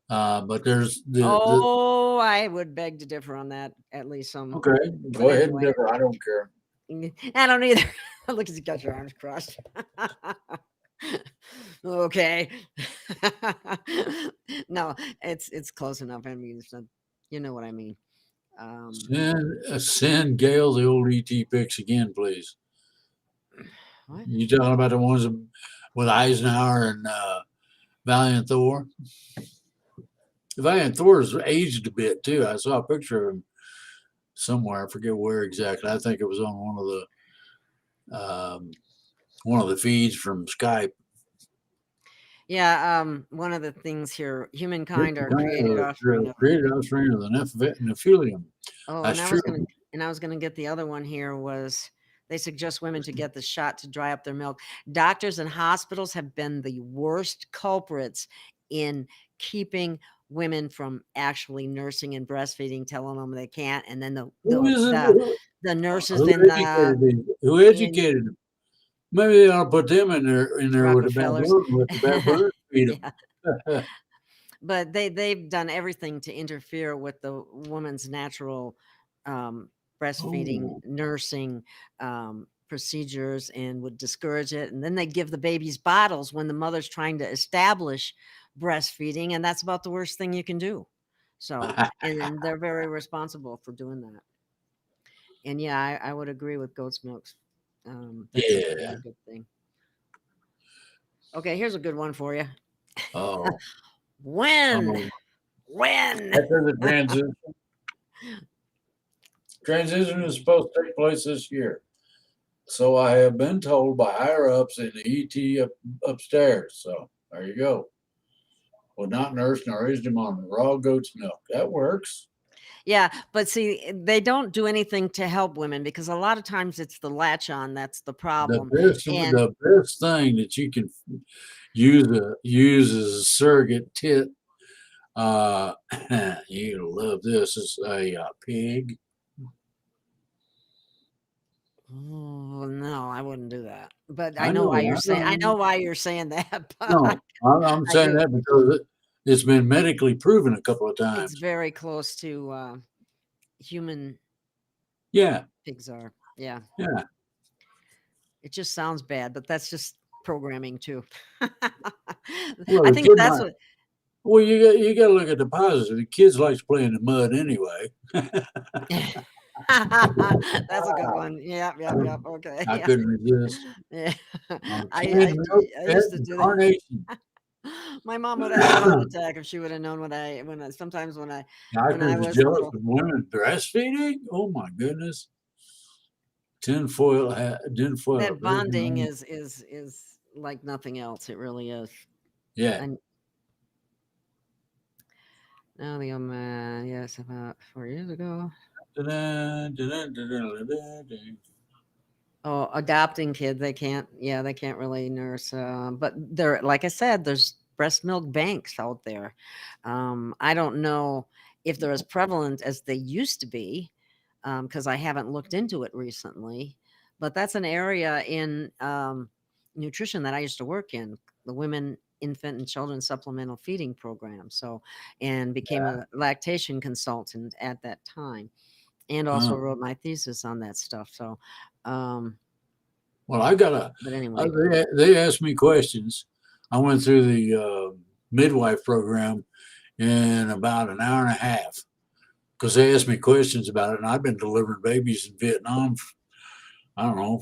S2: But there's the
S1: Oh, I would beg to differ on that, at least some.
S2: okay.
S1: But
S2: Go ahead and
S1: anyway,
S2: differ. I don't care.
S1: I don't either. Look at you got your arms crossed. Okay. No, it's close enough. I mean, you know what I mean. Um,
S2: Send Gail the old ET pics again, please.
S1: what?
S2: You talking about the ones with Eisenhower and Valiant Thor? Valiant Thor's aged a bit too. I saw a picture of him somewhere. I forget where exactly. I think it was on one of the feeds from Skype.
S1: Yeah. One of the things here,
S2: This
S1: humankind
S2: is
S1: are
S2: kind
S1: created
S2: of
S1: offspring of.
S2: created offspring of the Nephilim.
S1: Oh,
S2: That's true.
S1: and I was gonna get the other one here was they suggest women to get the shot to dry up their milk. Doctors and hospitals have been the worst culprits in keeping women from actually nursing and breastfeeding, telling them they can't, and then the
S2: Who
S1: the
S2: is it?
S1: the, the nurses
S2: Who
S1: in the
S2: educated these? Who
S1: in
S2: educated them? Maybe they ought to put them in there with the
S1: Rockefellers.
S2: baboon, let the baboon feed
S1: Yeah.
S2: them.
S1: But they've done everything to interfere with the woman's natural breastfeeding,
S2: Oh,
S1: nursing procedures, and would discourage it. And then they give the babies bottles when the mother's trying to establish breastfeeding, and that's about the worst thing you can do. So, and they're very responsible for doing that. And yeah, I would agree with goat's milks. That's
S2: yeah.
S1: a good thing. Okay, here's a good one for you.
S2: Oh,
S1: When?
S2: um,
S1: When?
S2: after the transition is supposed to take place this year. So I have been told by higher ups in the ET upstairs. So there you go. Will not nurse nor raise them on raw goat's milk. That works.
S1: Yeah, but see, they don't do anything to help women because a lot of times it's the latch on that's the
S2: The
S1: problem.
S2: best
S1: And
S2: the best thing that you can use as a surrogate tit. Uh, you'll love this. Is a pig.
S1: oh no, I wouldn't do that. But I
S2: I
S1: know
S2: know.
S1: why you're
S2: I
S1: saying. I
S2: know.
S1: know why you're saying that. But
S2: No, I'm
S1: I
S2: saying
S1: do.
S2: that because it's been medically proven a couple of
S1: It's
S2: times.
S1: very close to human
S2: Yeah,
S1: pigs are. Yeah.
S2: yeah.
S1: It just sounds bad, but that's just programming too.
S2: Well,
S1: I
S2: the
S1: think
S2: kid
S1: that's
S2: might.
S1: what
S2: Well, you got to look at the positive. The kids likes playing in the mud anyway.
S1: that's a good one. Yep, yep, yep. Okay.
S2: I
S1: Yeah.
S2: couldn't resist.
S1: Yeah.
S2: Canned milk,
S1: I
S2: pet,
S1: used to
S2: and
S1: do that.
S2: carnation.
S1: My mom would have had a heart attack if she would have known when I sometimes
S2: I
S1: when I
S2: was
S1: was
S2: jealous
S1: little.
S2: of women breastfeeding. Oh my goodness. Tinfoil
S1: That
S2: wrapping
S1: bonding
S2: around.
S1: is like nothing else. It really is.
S2: Yeah.
S1: And now the yes, about 4 years ago.
S2: Da-da, da-da, da-da, da-da.
S1: Oh, adopting kids, they can't. Yeah, they can't really nurse. But there, like I said, there's breast milk banks out there. I don't know if they're as prevalent as they used to be, because I haven't looked into it recently. But that's an area in nutrition that I used to work in, the women, infant, and children supplemental feeding program. So, and became a lactation consultant at that time, and also
S2: Huh.
S1: wrote my thesis on that stuff. So, um,
S2: Well, I got a.
S1: but anyway,
S2: They asked me questions. I went through the midwife program in about an hour and a half because they asked me questions about it, and I've been delivering babies in Vietnam. I don't know,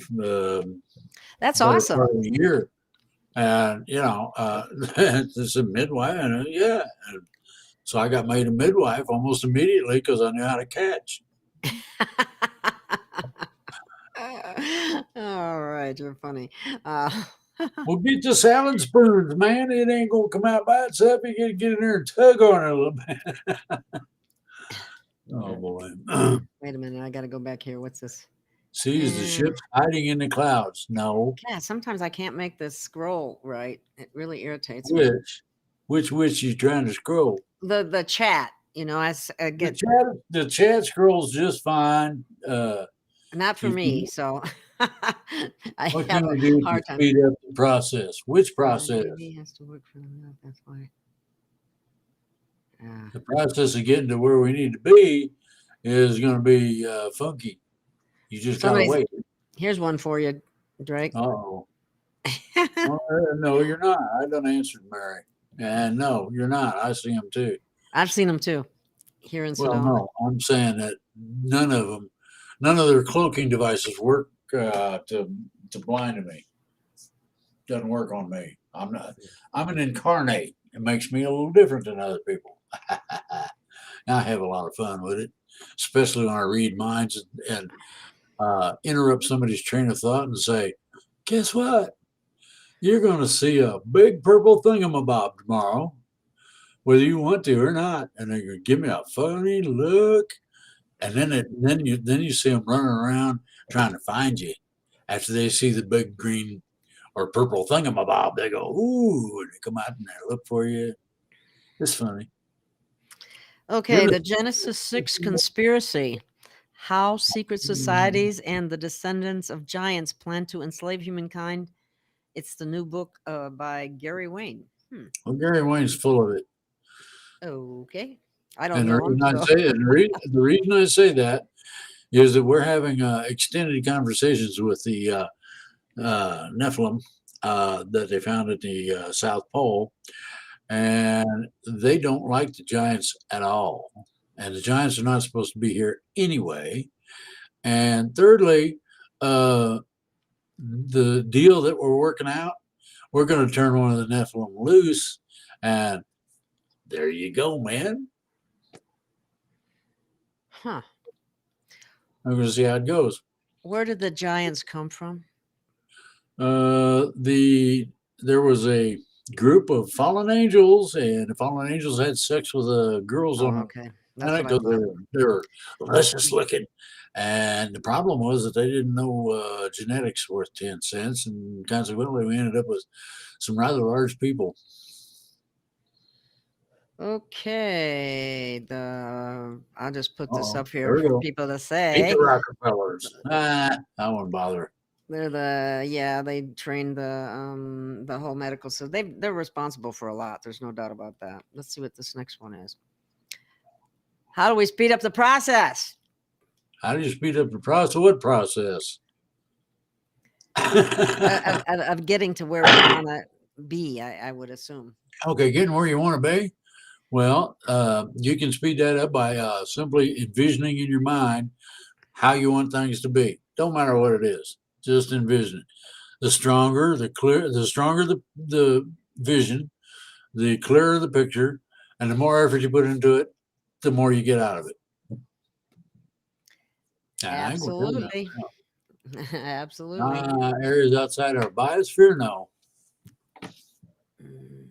S1: that's
S2: better
S1: awesome.
S2: part of a year. And it's a midwife, and yeah. And so I got made a midwife almost immediately because I knew how to catch.
S1: All right, you're funny. Uh,
S2: Well, get your salad spoons, man. It ain't gonna come out by itself. You gotta get in there and tug on it a little bit. Oh boy.
S1: wait a minute, I got to go back here. What's this?
S2: See, is the
S1: Uh,
S2: ship's hiding in the clouds? No.
S1: yeah, sometimes I can't make this scroll right. It really irritates me.
S2: Which? Which you trying to scroll?
S1: The chat, I
S2: The
S1: get
S2: chat the chat scrolls just fine.
S1: not for
S2: If
S1: me,
S2: you,
S1: so I
S2: what
S1: have
S2: can
S1: a
S2: we do to
S1: hard time.
S2: speed up the process? Which process?
S1: Baby has to work for the milk. That's why. Uh,
S2: The process of getting to where we need to be is going to be funky. You just got to
S1: somebody's
S2: wait.
S1: here's one for you, Drake.
S2: Oh, no, you're not. I done answered Mary. And no, you're not. I see them too.
S1: I've seen them too here in
S2: Well,
S1: Sedona.
S2: no, I'm saying that none of their cloaking devices work to blind me. Doesn't work on me. I'm an incarnate. It makes me a little different than other people. I have a lot of fun with it, especially when I read minds and interrupt somebody's train of thought and say, "Guess what? You're going to see a big purple thingamabob tomorrow, whether you want to or not." And they go, give me a funny look, and then you see them running around trying to find you after they see the big green or purple thingamabob. They go, "Ooh!" And they come out and they look for you. It's funny. You
S1: Okay,
S2: ever
S1: the Genesis 6 conspiracy. How secret societies and the descendants of giants plan to enslave humankind. It's the new book by Gary Wayne.
S2: Well, Gary Wayne's full of it.
S1: Okay. I don't
S2: And the
S1: know him,
S2: reason I
S1: so
S2: say it, the reason I say that is that we're having extended conversations with the Nephilim that they found at the South Pole, and they don't like the giants at all. And the giants are not supposed to be here anyway. And thirdly, uh, the deal that we're working out, we're going to turn one of the Nephilim loose, and there you go, man.
S1: huh.
S2: I'm going to see how it goes.
S1: Where did the giants come from?
S2: There was a group of fallen angels, and the fallen angels had sex with the girls on
S1: Oh,
S2: the
S1: okay. That's
S2: planet
S1: what I
S2: because
S1: thought.
S2: they were luscious looking. And the problem was that they didn't know genetics worth 10 cents, and consequently, we ended up with some rather large people.
S1: Okay. I'll just put this
S2: Oh,
S1: up here
S2: there we
S1: for
S2: go.
S1: people to
S2: Hate the
S1: say.
S2: Rockefellers. I won't bother.
S1: they train the whole medical, so they're responsible for a lot. There's no doubt about that. Let's see what this next one is. How do we speed up the process
S2: How do you speed up the process? What process?
S1: of getting to where we want to be? I would assume.
S2: Okay, getting where you want to be. Well, you can speed that up by simply envisioning in your mind how you want things to be. Don't matter what it is, just envision it. The stronger, the stronger the vision, the clearer the picture, and the more effort you put into it, the more you get out of it. I think we're doing that.
S1: Absolutely. Absolutely.
S2: Areas outside our biosphere, no.
S1: Mm.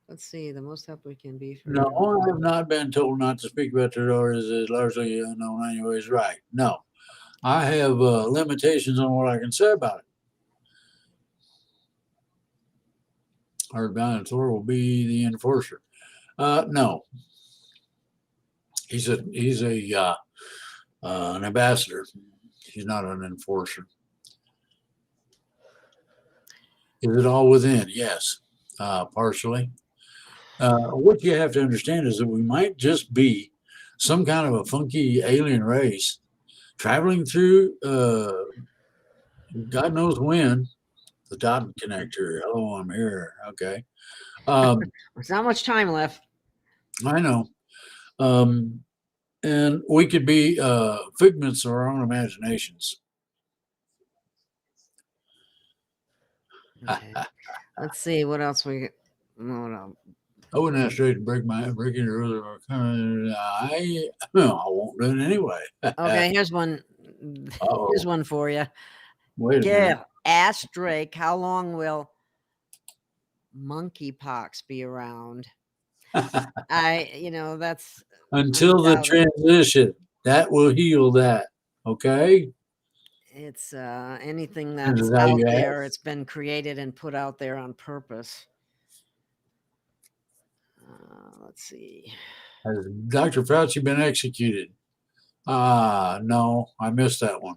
S1: Let's see. The most help we can be for.
S2: No, I have not been told not to speak about their daughters is largely unknown anyways. Right. No. I have limitations on what I can say about it. Our dinosaur will be the enforcer. No. He's an ambassador. He's not an enforcer. Is it all within? Yes, partially. What you have to understand is that we might just be some kind of a funky alien race traveling through God knows when. The dot connector. Hello, I'm here. Okay.
S1: There's not much time left.
S2: I know. And we could be figments of our own imaginations.
S1: Okay. Let's see what else we. No.
S2: I wouldn't ask Drake to break into rule. I won't do it anyway.
S1: Okay, here's one. Here's one for you.
S2: Wait a minute.
S1: Gail, ask Drake how long will monkeypox be around? That's
S2: Until the transition. That will heal that. Okay.
S1: It's anything that's out there. It's been created and put out there on purpose. Let's see.
S2: Has Dr. Fauci been executed? No, I missed that one.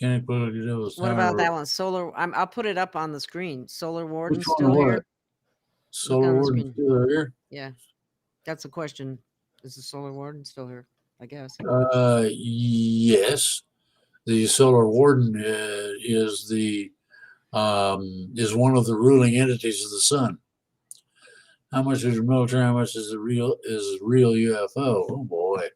S1: What about that one? Solar. I'll put it up on the screen. Solar Warden
S2: Which one
S1: still here?
S2: Solar Warden still here?
S1: Yeah, that's a question. Is the Solar Warden still here? I guess.
S2: Yes. The Solar Warden is one of the ruling entities of the sun. How much is the military? How much is real UFO? Oh boy.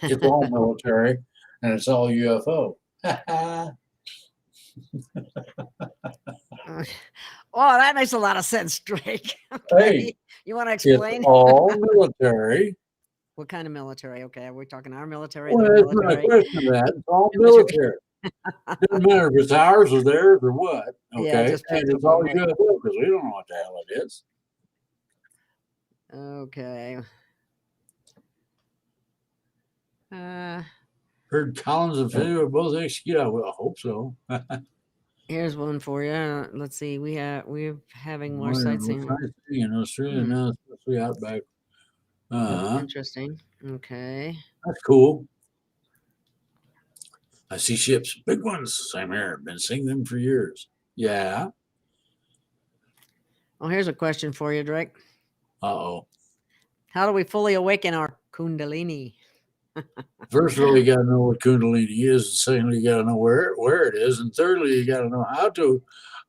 S2: It's all military and it's all UFO.
S1: Oh, that makes a lot of sense, Drake. Okay.
S2: Hey,
S1: you want to explain?
S2: It's all military.
S1: What kind of military? Okay, are we talking our military?
S2: Well, it's not a question of that. It's all military. Doesn't matter if it's ours or theirs or what. Okay, and it's all UFO because we don't know what the hell it is.
S1: Okay.
S2: Heard Collins and Finney were both executed. I hope so.
S1: Here's one for you. Let's see. We're having more sightseeing
S2: in Australia now, especially outback.
S1: Interesting. Okay.
S2: That's cool. I see ships, big ones. Same here. Been seeing them for years. Yeah.
S1: Well, here's a question for you, Drake.
S2: Uh-oh.
S1: How do we fully awaken our Kundalini?
S2: First of all, you got to know what Kundalini is. Secondly, you got to know where it is. And thirdly, you got to know how to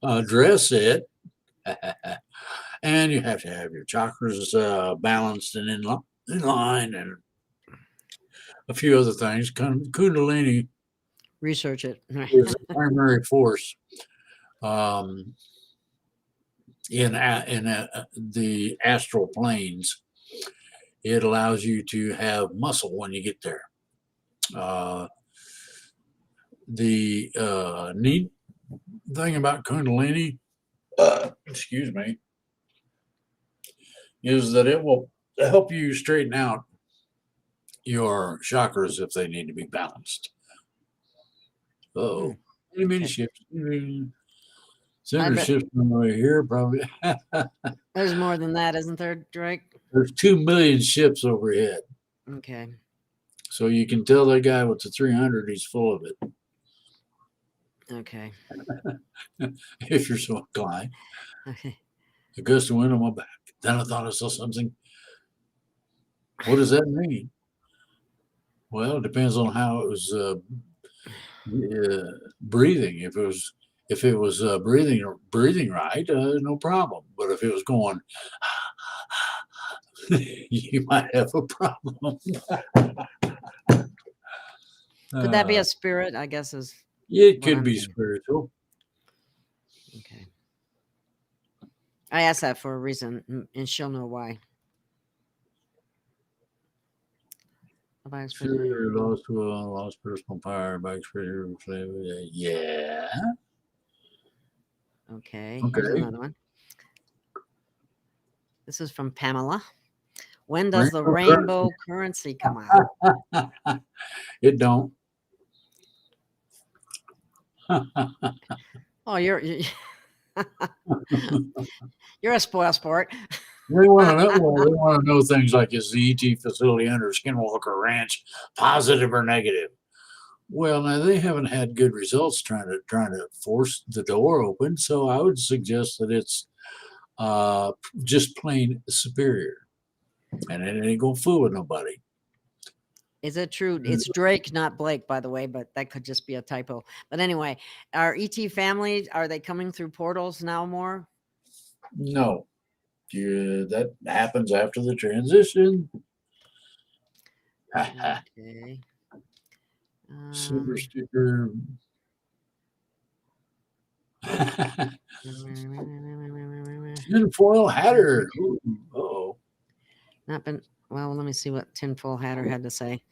S2: address it. And you have to have your chakras balanced and in line and a few other things. Kundalini.
S1: Research it.
S2: Is a primary force in the astral planes. It allows you to have muscle when you get there. The neat thing about Kundalini, excuse me, is that it will help you straighten out your chakras if they need to be balanced. Many ships. Center ships on the way here, probably.
S1: There's more than that, isn't there, Drake?
S2: There's 2 million ships overhead.
S1: Okay.
S2: So you can tell that guy with the 300, he's full of it.
S1: Okay.
S2: If you're so inclined.
S1: Okay.
S2: A gust of wind on my back. Then I thought I saw something. What does that mean? Well, it depends on how it was breathing. If it was breathing right, no problem. But if it was going, you might have a problem.
S1: Could that be
S2: Uh,
S1: a spirit? I guess is
S2: it
S1: what
S2: could
S1: I'm
S2: be
S1: thinking.
S2: spiritual.
S1: Okay. I asked that for a reason, and she'll know why. Have I expressed it?
S2: Sure, lost personal power by experiencing. Yeah.
S1: Okay. Here's
S2: Okay.
S1: another one. This is from Pamela. When does the
S2: Rainbow currency.
S1: rainbow currency come out?
S2: It don't.
S1: Oh, you're a spoil sport.
S2: They want to know. Well, they want to know things like, is the ET facility under Skinwalker Ranch positive or negative? Well, now they haven't had good results trying to force the door open, so I would suggest that it's uh, just plain superior, and it ain't gonna fool with nobody.
S1: Is it true? It's Drake, not Blake, by the way, but that could just be a typo. But anyway, our ET family, are they coming through portals now more?
S2: No, that happens after the transition.
S1: Okay.
S2: Super sticker. Tinfoil hatter. Oh,
S1: Not been well. Let me see what Tinfoil Hatter had to say.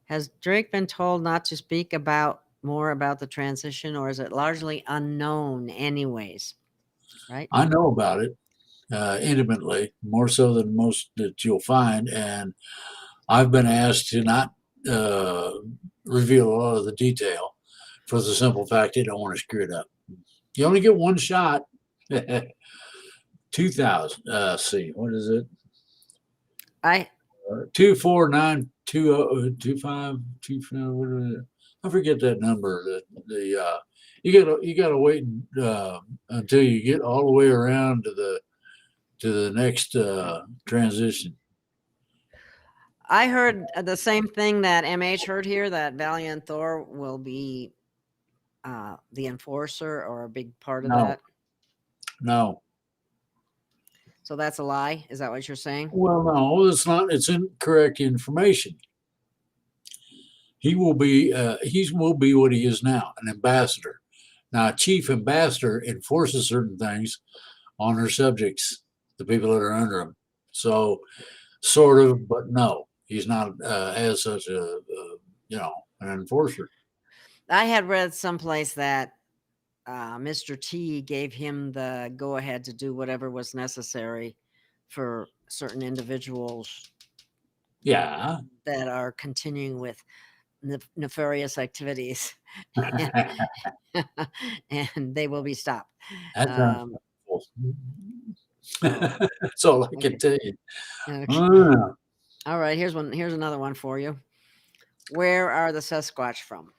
S1: Has Drake been told not to speak about more about the transition, or is it largely unknown, anyways? Right?
S2: I know about it intimately, more so than most that you'll find, and I've been asked to not uh, reveal a lot of the detail for the simple fact they don't want to screw it up. You only get one shot. 2000. See, what is it?
S1: I
S2: 249202525. What is it? I forget that number. You gotta wait until you get all the way around to the next transition.
S1: I heard the same thing that MH heard here, that Valiant Thor will be the enforcer or a big part of
S2: No,
S1: that.
S2: no.
S1: So that's a lie. Is that what you're saying?
S2: Well, no, it's not. It's incorrect information. He will be what he is now, an ambassador. Now, a chief ambassador enforces certain things on her subjects, the people that are under him. So, sort of, but no, he's not as such an enforcer.
S1: I had read someplace that Mr. T gave him the go ahead to do whatever was necessary for certain individuals
S2: Yeah,
S1: that are continuing with nefarious activities, and, and they will be stopped.
S2: that sounds
S1: Um,
S2: wonderful.
S1: so
S2: That's all I can
S1: okay,
S2: tell you.
S1: okay.
S2: Uh,
S1: All right. Here's one. Here's another one for you. Where are the Sasquatch from?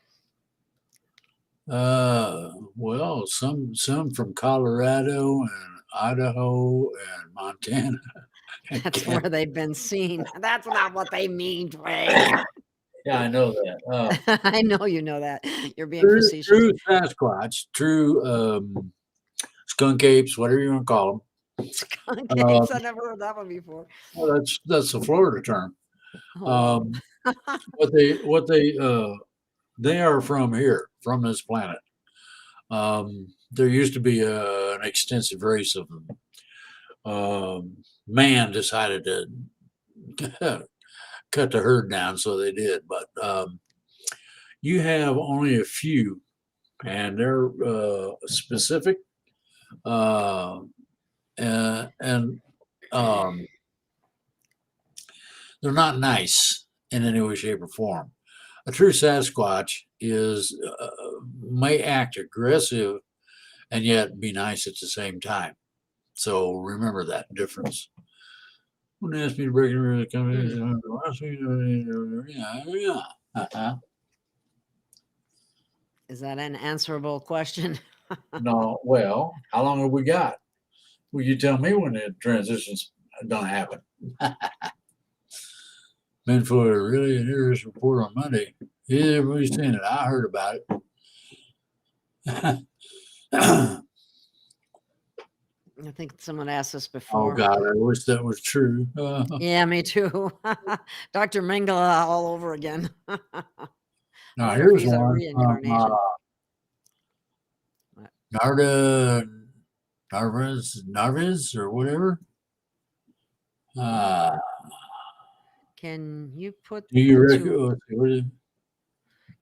S2: well, some from Colorado and Idaho and Montana and
S1: That's where
S2: Canada.
S1: they've been seen. That's not what they mean, Drake.
S2: Yeah, I know that.
S1: I know you know that. You're being
S2: True,
S1: facetious.
S2: true Sasquatch, true skunk apes, whatever you want to call
S1: Skunk
S2: them.
S1: apes. I never heard that one before.
S2: Well, that's the Florida term.
S1: Oh wow.
S2: Um, what they are from here, from this planet. There used to be an extensive race of them. Man decided to cut the herd down, so they did. But you have only a few, and they're specific, uh, and um, they're not nice in any way, shape, or form. A true Sasquatch may act aggressive and yet be nice at the same time. So remember that difference. Wouldn't ask me to break into the company.
S1: Is that an answerable question?
S2: No, well, how long have we got? Well, you tell me when the transition's gonna happen. Meant for a really interesting report on Monday. Yeah, everybody's saying it. I heard about it.
S1: I think someone asked this
S2: Oh
S1: before.
S2: God, I wish that was true.
S1: Yeah, me too. Dr. Mingala all over again. I
S2: Now
S1: wonder if
S2: here's
S1: he's a
S2: one from
S1: reincarnation. What?
S2: Narvez or whatever.
S1: Can you put
S2: Do you reckon?
S1: to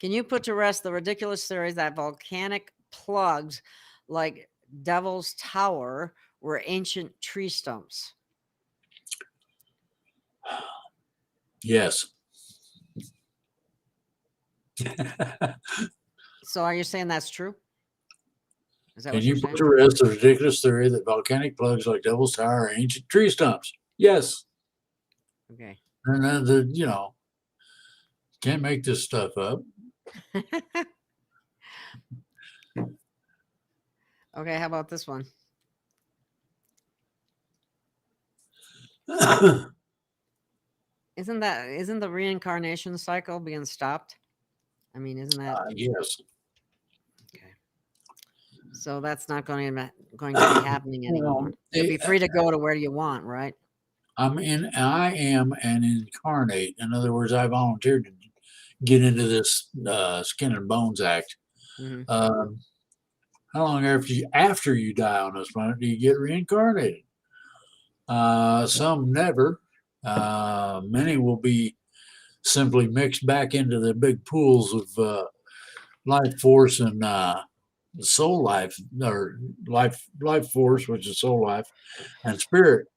S1: can you put to rest the ridiculous theory that volcanic plugs like Devil's Tower were ancient tree stumps?
S2: Yes.
S1: So are you saying that's true? Is that
S2: Can
S1: what
S2: you
S1: you're
S2: put
S1: saying?
S2: to rest the ridiculous theory that volcanic plugs like Devil's Tower are ancient tree stumps? Yes.
S1: Okay.
S2: And then can't make this stuff up.
S1: Okay, how about this one? Isn't the reincarnation cycle being stopped? I mean, isn't that
S2: Yes.
S1: okay? So that's not going to be happening anymore. You'll be free to go to where you want, right?
S2: I am an incarnate. In other words, I volunteered to get into this Skin and Bones Act.
S1: Mm-hmm.
S2: How long after you die on this planet do you get reincarnated? Some never. Many will be simply mixed back into the big pools of life force and soul life, or life force, which is soul life, and spirit.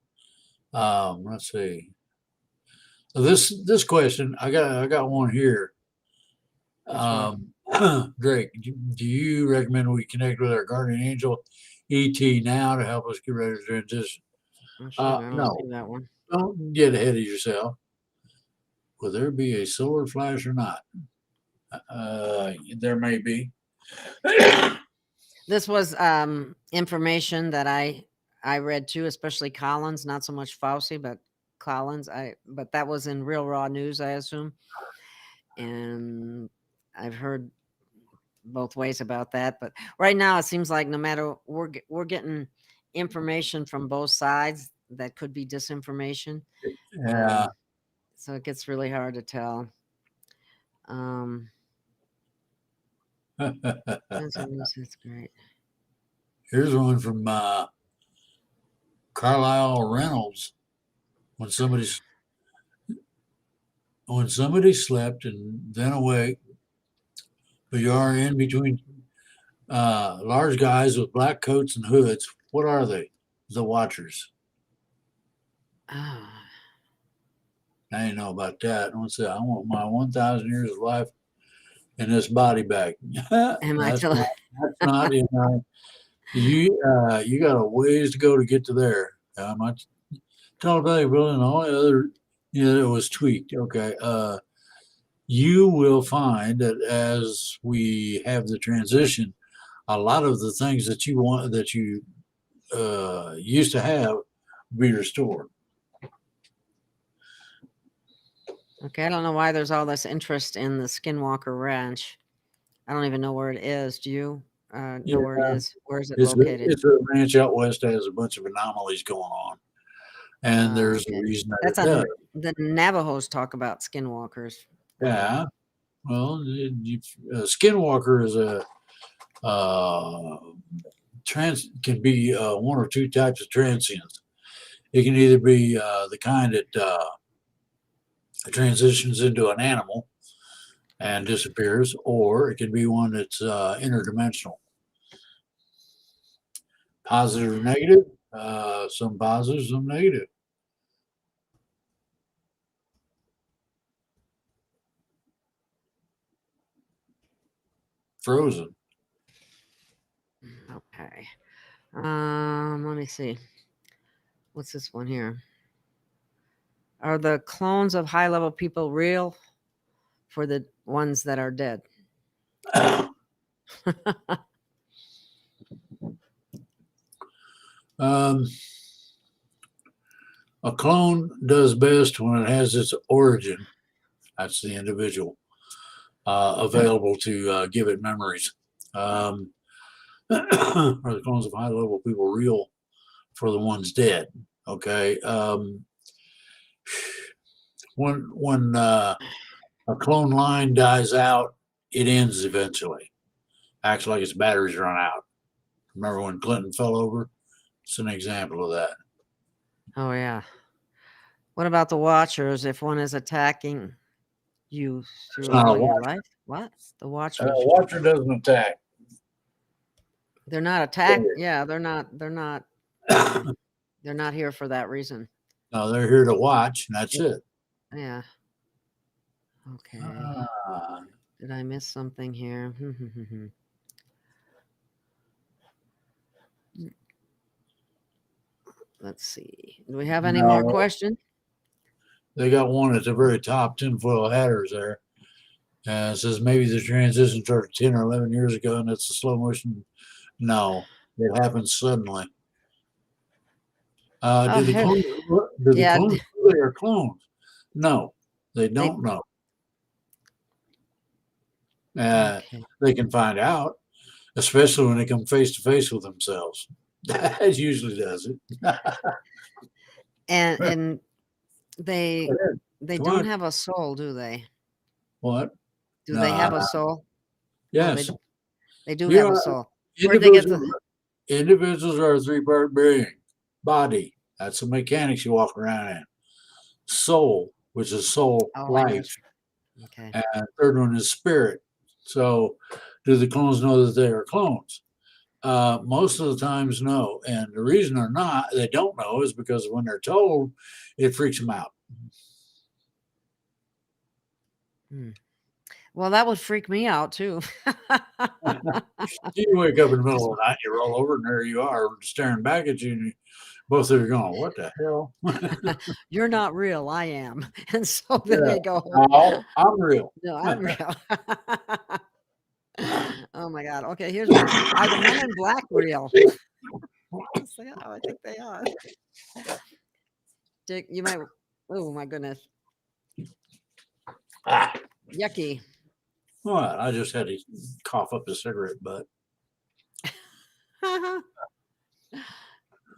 S2: Let's see. This question, I got one here. Drake, do you recommend we connect with our guardian angel ET now to help us get ready to transition?
S1: Oh, shoot, I don't
S2: No,
S1: see that one.
S2: don't get ahead of yourself. Will there be a solar flash or not? There may be.
S1: This was information that I read too, especially Collins, not so much Fauci, but Collins. But that was in Real Raw News, I assume. And I've heard both ways about that. But right now, it seems like no matter we're getting information from both sides that could be disinformation.
S2: Yeah.
S1: So it gets really hard to tell. That's great.
S2: Here's one from Carlisle Reynolds. When somebody slept and then awake, but you are in between large guys with black coats and hoods. What are they? The Watchers.
S1: Oh.
S2: I didn't know about that. I say I want my 1,000 years of life in this body back.
S1: Am I still?
S2: That's not in you got a ways to go to get to there. My telepathic ability and all the other, it was tweaked. Okay. You will find that as we have the transition, a lot of the things that you want that you used to have be restored.
S1: Okay, I don't know why there's all this interest in the Skinwalker Ranch. I don't even know where it is. Do you know where it is? Where is it located?
S2: It's a ranch out west that has a bunch of anomalies going on, and there's a reason that
S1: That's
S2: it does.
S1: the Navajos talk about skinwalkers.
S2: Yeah. Well, Skinwalker is a can be one or two types of transience. It can either be the kind that transitions into an animal and disappears, or it can be one that's interdimensional. Positive or negative, some positive, some negative. Frozen.
S1: Okay. Let me see. What's this one here? Are the clones of high-level people real for the ones that are dead?
S2: Um, a clone does best when it has its origin. That's the individual available to give it memories. Are the clones of high level people real for the ones dead? Okay. When a clone line dies out, it ends eventually. Acts like its batteries run out. Remember when Clinton fell over? It's an example of that.
S1: Oh, yeah. What about the Watchers? If one is attacking you
S2: It's not
S1: throughout
S2: a
S1: all your
S2: watch.
S1: life? What? The Watchers.
S2: Watcher doesn't attack.
S1: They're not attacked. Yeah, they're not. They're not here for that reason.
S2: No, they're here to watch, and that's it.
S1: Yeah. Okay.
S2: Uh,
S1: Did I miss something here? Let's see. Do we have any more
S2: no,
S1: questions?
S2: they got one at the very top, tinfoil hatters there. It says maybe the transition started 10 or 11 years ago and it's a slow motion. No, it happens suddenly.
S1: Oh,
S2: Do the
S1: yeah.
S2: clones really are clones? No, they
S1: They,
S2: don't know. Uh,
S1: okay.
S2: they can find out, especially when they come face to face with themselves. That usually does it.
S1: And they
S2: Come
S1: don't
S2: on.
S1: have a soul, do they?
S2: What?
S1: Do they have a soul? Oh,
S2: Yes.
S1: they do
S2: You
S1: have a
S2: know,
S1: soul. Where'd they get
S2: individuals,
S1: the?
S2: individuals are a three-part being. Body, that's the mechanics you walk around in. Soul, which is soul
S1: Oh, I know.
S2: life.
S1: Okay.
S2: And third one is spirit. So, do the clones know that they are clones? Most of the times, no. And the reason they don't know is because when they're told, it freaks them out.
S1: Hmm. Well, that would freak me out too.
S2: You wake up in the
S1: Just
S2: middle of the night, you roll over, and there you are staring back at you, and both of you are going, "What the hell?"
S1: you're not real. I am, and so then
S2: Yeah.
S1: they go,
S2: No, I'm real.
S1: "No, I'm real." Oh my God. Okay, here's one. Are the Men in Black real? Yes, they are. I think they are. Dick, you might. Oh my goodness.
S2: Ah,
S1: Yucky.
S2: what? I just had to cough up a cigarette butt.
S1: Oh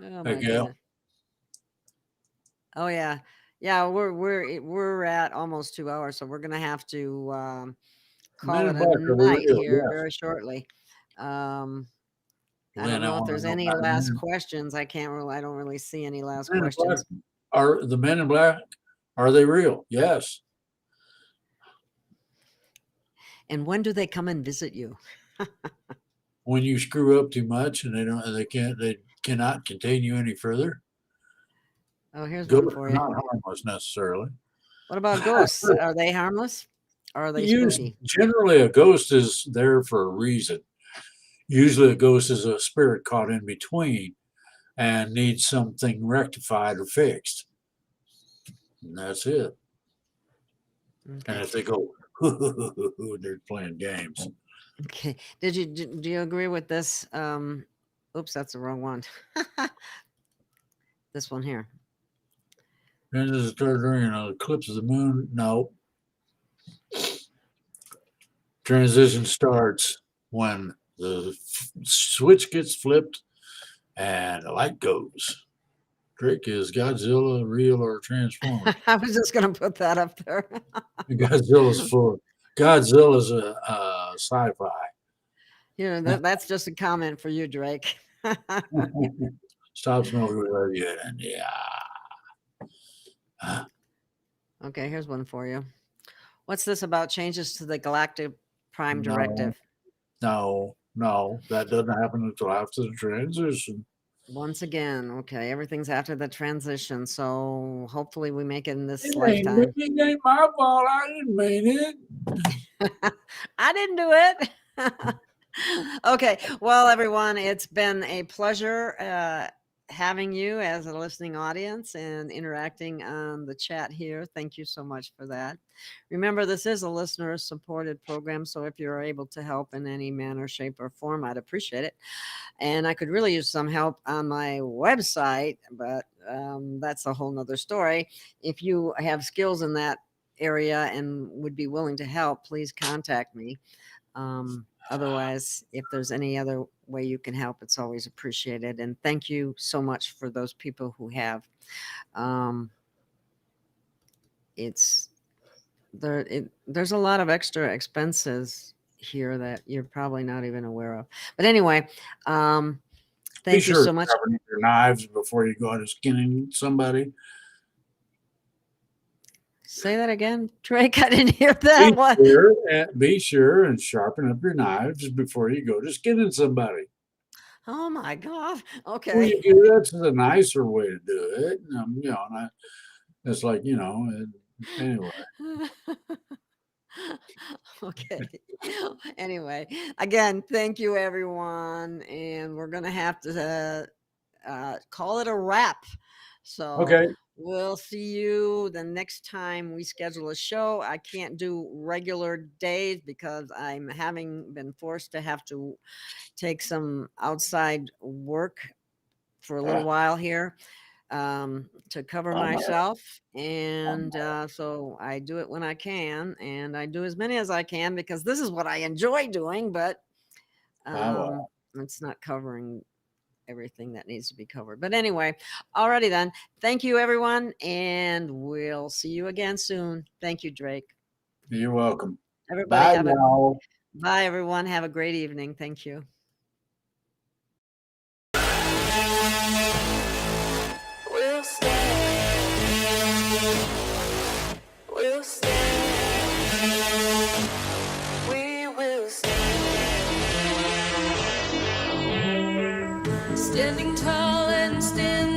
S2: Hey,
S1: my
S2: Gail.
S1: goodness. Oh yeah. Yeah, we're at almost 2 hours, so we're gonna have to
S2: Men
S1: call
S2: in
S1: it a
S2: Black are they
S1: night
S2: real?
S1: here
S2: Yes.
S1: very shortly. Um, I
S2: Lynn,
S1: don't
S2: I
S1: know if
S2: want to
S1: there's
S2: know
S1: any
S2: about
S1: last questions. I don't really see any last
S2: Men in Black.
S1: questions.
S2: Are the Men in Black? Are they real? Yes.
S1: And when do they come and visit you?
S2: When you screw up too much and they cannot contain you any further.
S1: Oh, here's one
S2: Ghosts
S1: for
S2: are
S1: you.
S2: not harmless necessarily.
S1: What about ghosts? Are they harmless? Or are they spooky?
S2: Generally, a ghost is there for a reason. Usually, a ghost is a spirit caught in between and needs something rectified or fixed. And that's it. And
S1: Okay.
S2: if they go, they're playing games.
S1: Okay. Do you agree with this? Oops, that's the wrong one. This one here.
S2: And does it start during an eclipse of the moon? No. Transition starts when the switch gets flipped and the light goes. Trick is Godzilla real or transformed?
S1: I was just gonna put that up there.
S2: Godzilla's full. Godzilla's a sci-fi.
S1: That's just a comment for you, Drake.
S2: Stop smoking without you. And yeah.
S1: Okay, here's one for you. What's this about changes to the Galactic Prime
S2: No,
S1: Directive?
S2: no. That doesn't happen until after the transition.
S1: Once again, okay, everything's after the transition, so hopefully we make it in this
S2: It
S1: lifetime.
S2: ain't my fault. I didn't mean it.
S1: I didn't do it. Okay, well, everyone, it's been a pleasure having you as a listening audience and interacting on the chat here. Thank you so much for that. Remember, this is a listener supported program, so if you're able to help in any manner, shape, or form, I'd appreciate it. And I could really use some help on my website, but that's a whole nother story. If you have skills in that area and would be willing to help, please contact me. Otherwise, if there's any other way you can help, it's always appreciated. And thank you so much for those people who have. It's there's a lot of extra expenses here that you're probably not even aware of. But anyway,
S2: Be
S1: thank you
S2: sure
S1: so
S2: to
S1: much.
S2: sharpen your knives before you go out skinning somebody.
S1: Say that again, Drake. I didn't hear that one.
S2: Be sure and sharpen up your knives before you go to skinning somebody.
S1: Oh my God.
S2: Well,
S1: Okay.
S2: you do that's the nicer way to do it. You know, and it's like, you know, anyway.
S1: Okay. Anyway, again, thank you, everyone. And we're going to have to call it a wrap. So
S2: Okay.
S1: we'll see you the next time we schedule a show. I can't do regular days because I'm having been forced to have to take some outside work for a little while here to cover myself. And so I do it when I can, and I do as many as I can because this is what I enjoy doing, but it's not covering everything that needs to be covered. But anyway, alrighty then. Thank you, everyone, and we'll see you again soon. Thank you, Drake.
S2: You're welcome.
S1: Everybody
S2: Bye now.
S1: bye, everyone. Have a great evening. Thank you.
S3: We'll stand. We'll stand. We will stand. Standing tall and standing.